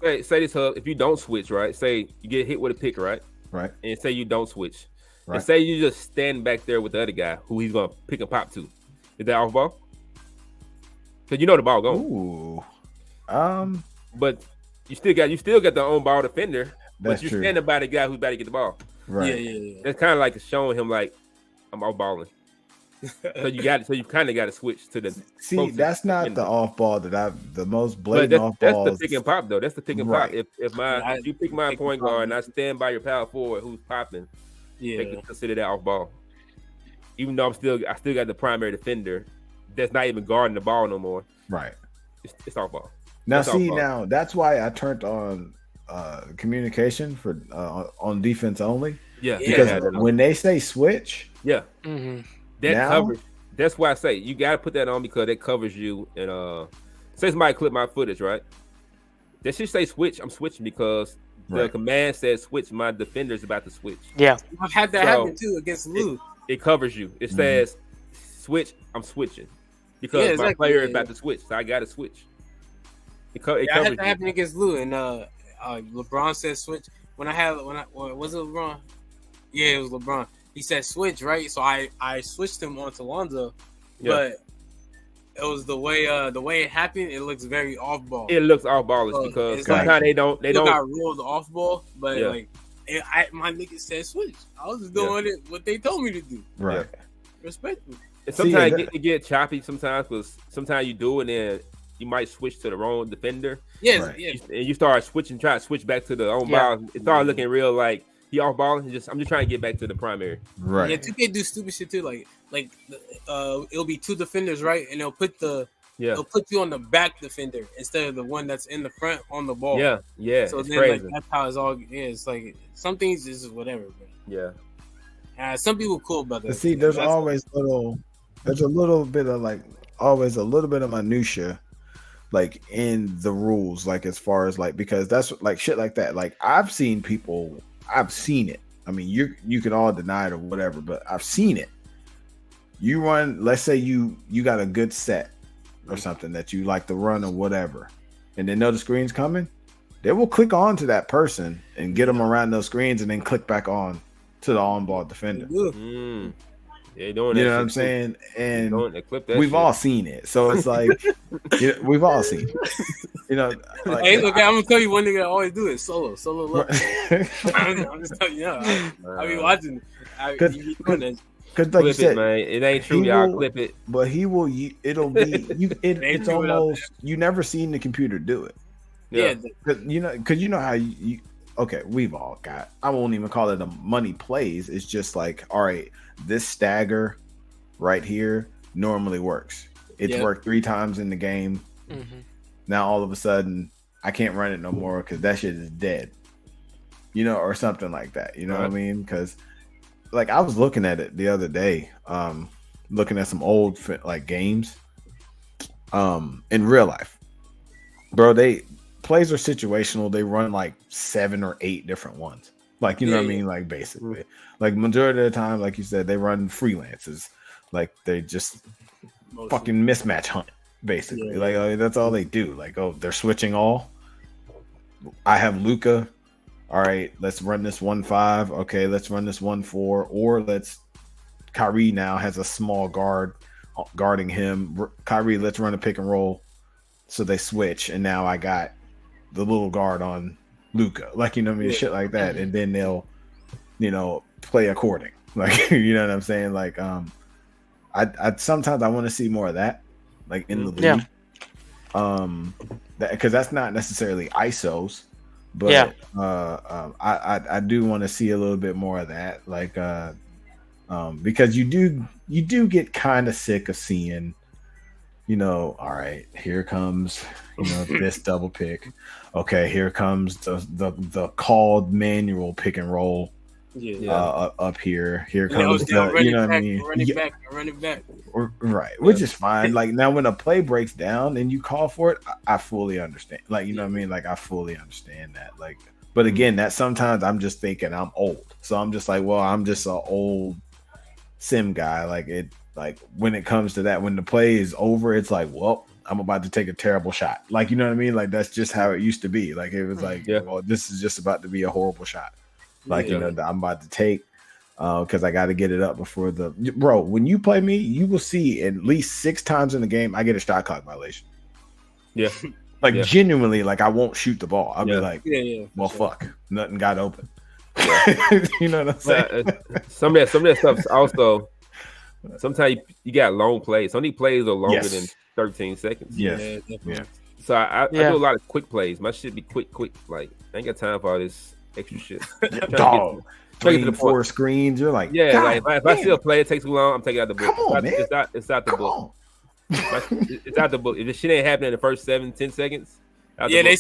Say this, Hub. If you don't switch, right? Say you get hit with a pick, right? Right. And say you don't switch. Right. And say you just stand back there with the other guy who he's gonna pick and pop to. Is that off ball? Because you know the ball going. Ooh. But you still got the on ball defender. But you're standing by the guy who's about to get the ball. Right. Yeah. That's kind of like showing him like I'm off balling. So you kind of got to switch to the. See, that's not the off ball the most blatant off ball. That's the pick and pop though. That's the pick and pop. If you pick my point guard and I stand by your power forward who's popping, they can consider that off ball. Even though I still got the primary defender that's not even guarding the ball no more. Right. It's off ball. Now now that's why I turned on communication for on defense only. Yeah. Because when they say switch, that covers. That's why I say you got to put that on because that covers you. And say somebody clip my footage, right? That should say switch. I'm switching because the command says switch. My defender's about to switch. Yeah, I've had that happen too against Lou. It covers you. It says switch. I'm switching because my player is about to switch. So I got to switch. It covers I had that happen against Lou, and LeBron said switch. Was it LeBron? Yeah, it was LeBron. He said switch, right? So I switched him onto Lonzo, but it was the way it happened. It looks very off ball. It looks off ball because sometimes they don't got ruled off ball, but my nigga said switch. I was just doing it what they told me to do. Right. Respectful. And sometimes it get choppy sometimes because sometimes you do it and you might switch to the wrong defender. Yes, and you start switching, try to switch back to the on ball. It started looking real like he off ball. I'm just trying to get back to the primary. Right. Yeah, 2K do stupid shit too. Like it'll be two defenders, right? And they'll put you on the back defender instead of the one that's in the front on the ball. Yeah. So it's then crazy. like that's how it's all. Yeah, it's like some things is whatever. Bro. Yeah. Some people cool about that. See, there's a little bit of minutia. Like in the rules, like as far as like because that's like shit like that. Like I've seen it. I mean, you can all deny it or whatever, but I've seen it. You run, let's say you got a good set or something that you like to run or whatever, and they know the screen's coming. They will click on to that person and get them around those screens, and then click back on to the on-ball defender. They're doing you that know what I'm too. saying? And we've all seen it. So it's like, we've all seen it. You know, like, hey, okay, I'm gonna tell you one thing I always do is solo look. I'm just telling you, I be watching. Because like you said, man, it ain't true. Y'all clip it, but he will. It'll be. It's almost you never seen the computer do it. Yeah, because you know how you. Okay, we've all got. I won't even call it a money plays. It's just like, all right, this stagger right here normally works. It's worked 3 times in the game. Mm-hmm. Now all of a sudden, I can't run it no more because that shit is dead. You know, or something like that. You know what I mean? Because, like, I was looking at it the other day, looking at some old like games, in real life, bro. Plays are situational. They run like 7 or 8 different ones. Like, you know what I mean? Like, basically, like majority of the time, like you said, they run freelances. Like, they just fucking mismatch hunt, basically. Like, that's all they do. Like, they're switching all. I have Luka. All right, let's run this 1-5. Okay, let's run this 1-4. Or Kyrie now has a small guard guarding him. Kyrie, let's run a pick and roll. So they switch, and now I got the little guard on Luka. Like, you know what I mean? Shit like that. And then they'll, play according. Like, you know what I'm saying? Like, I sometimes I want to see more of that, like in the league. Because that's not necessarily ISOs, but I do want to see a little bit more of that. Like, because you do get kind of sick of seeing, all right, here comes, this double pick. Okay, here comes the called manual pick and roll. Up here. Here comes running back. Right, which is fine. Like, now when a play breaks down and you call for it, I fully understand. Like, you know what I mean? Like, I fully understand that. Like, but again, that sometimes I'm just thinking I'm old. So I'm just like, well, I'm just an old sim guy. Like when it comes to that, when the play is over, it's like, well, I'm about to take a terrible shot. Like, you know what I mean? Like, that's just how it used to be. Like, it was like, well, this is just about to be a horrible shot. Like, that I'm about to take because I got to get it up before bro, when you play me, you will see at least 6 times in the game I get a shot clock violation. Yeah. Like, genuinely, like, I won't shoot the ball. I'll be like, well, fuck. Nothing got open. You know what I'm saying? Some of that stuff's also, sometimes you got long plays. Some of these plays are longer than 13 seconds. Yeah. So I do a lot of quick plays. My shit be quick. Like, I ain't got time for all this extra shit. Dog. 3 and 4 screens. You're like, like, if I see a play, it takes too long, I'm taking out the book. Come on, man. It's out the book. It's out the book. If the shit ain't happening in the first 7-10 seconds, they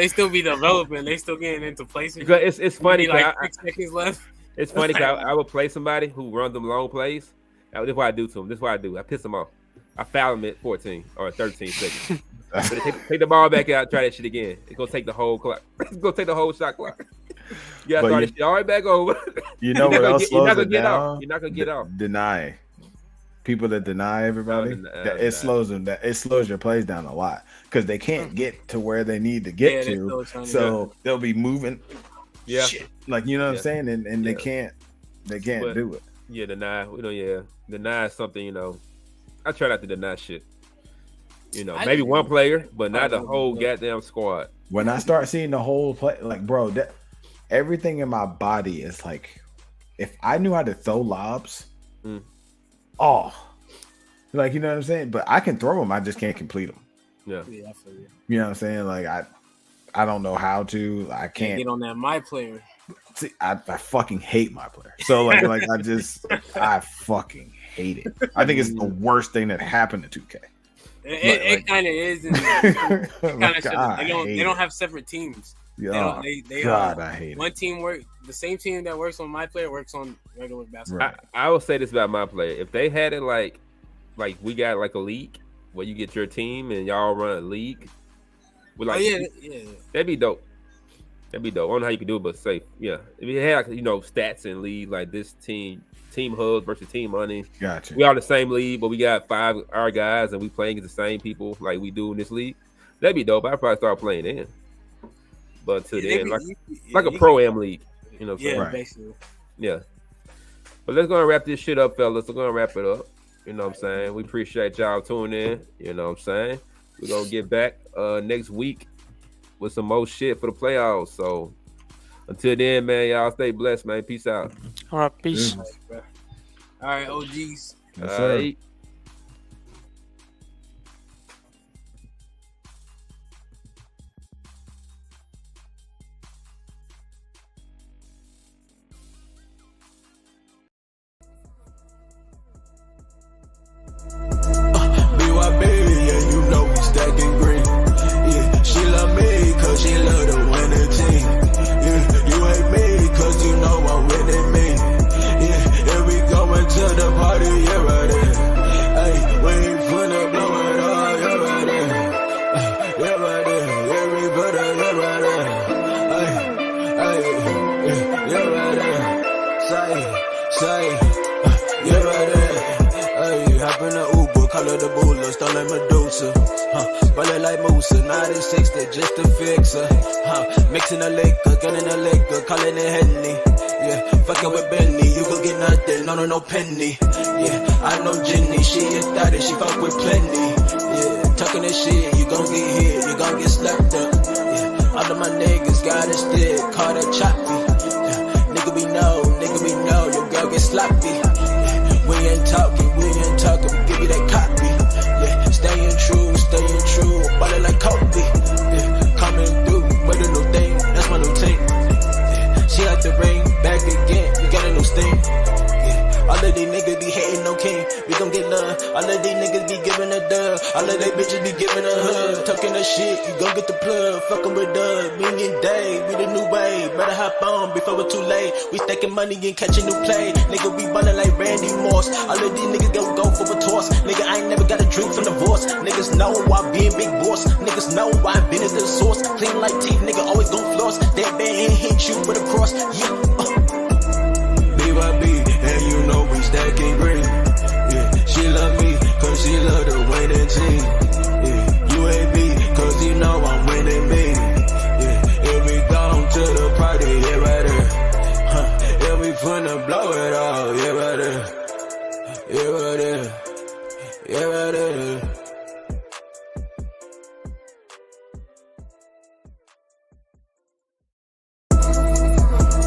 still be developing. They still getting into places. Because it's funny. Like 6 seconds left. It's funny because I would play somebody who runs them long plays. This is what I do to them. This is what I do. I piss them off. I foul them at 14 or 13 seconds. But take the ball back out, try that shit again. It's gonna take the whole clock. It's gonna take the whole shot clock. You gotta start this shit all right back over. You know what else slows it down? You're not gonna get off. Deny. People that deny everybody, it slows them. It slows your plays down a lot because they can't get to where they need to get to. So they'll be moving. Yeah, shit. Like, you know what I'm saying, and they can't do it. Yeah, deny. Deny is something. I try not to deny shit. Maybe one player, but not the whole goddamn squad. When I start seeing the whole play, like, bro, everything in my body is like, if I knew how to throw lobs, like, you know what I'm saying? But I can throw them, I just can't complete them. Yeah, I feel you. You know what I'm saying? Like, I don't know how to. I can't get on that my player. See, I fucking hate my player. So like I fucking hate it. I think it's the worst thing that happened to 2K. It kind of is. They don't have separate teams. Yeah, I hate one team work. The same team that works on my player works on regular basketball. Right. I will say this about my player: if they had it like we got like a league where you get your team and y'all run a league, with that'd be dope. That'd be dope. I don't know how you can do it, but safe. Yeah, if you had stats in league like this team hubs versus team money. Gotcha. We are the same league, but we got 5 our guys and we playing against the same people like we do in this league. That'd be dope. I'd probably start playing in. But to then, like a pro-am league, basically. Yeah. But let's go and wrap this shit up, fellas. We're gonna wrap it up. You know what I'm saying? We appreciate y'all tuning in. You know what I'm saying? We're gonna get back next week with some more shit for the playoffs. So until then, man, y'all stay blessed, man. Peace out. All right, peace. All right, OGs. All right. Stacking green, yeah. She love me cause she love the winning team. Yeah, you ain't me cause you know I'm winning me. Yeah, and we going to the party, yeah, right there. Hey, we ain't finna blow it all, yeah, right there. Yeah, right there. Yeah, we put it, yeah, right there. Yeah, right there. Say, yeah, right there. Hey, hop in the Uber, call it the Bula, stun like Medusa. Ballin' like Musa, 960 just to fix her. Mixing the liquor, getting the liquor, calling it Henny. Yeah, fucking with Benny, you gon' get nothing, no penny. Yeah, I know Jenny, she a thotty, she fuck with plenty. Yeah, talking that shit, you gon' get hit, you gon' get slapped up. Yeah, all of my niggas got a stick, call that choppy. Yeah, nigga we know, your girl get sloppy. Yeah, we ain't talking, we give you that copy. Yeah, staying true, ballin' like Kobe. Yeah, coming through, with a new thing, that's my new team. Yeah, she like the ring, back again, we got a new sting. All of these niggas be hating on King, we gon' get love. All of these niggas be giving a dub, all of they bitches be giving a hug. Talking that shit, you gon' get the plug. Fuckin' with Doug, me and Dave, we the new wave. Better hop on before it's too late. We stacking money and catching new play. Nigga, we ballin' like Randy Moss. All of these niggas go for a toss. Nigga, I ain't never got a drink from the divorce. Niggas know I be a big boss. Niggas know I been in the source. Clean like teeth, nigga always gon' floss. That band hit you with a cross. Yeah. BYB, and you know we stacking green. Yeah, she love me, cause she love the winning team. Yeah, you ain't me, cause you know I'm winning me. Yeah, if we gone to the party, yeah, right there. If we finna blow it all, yeah, right there. Yeah, right there.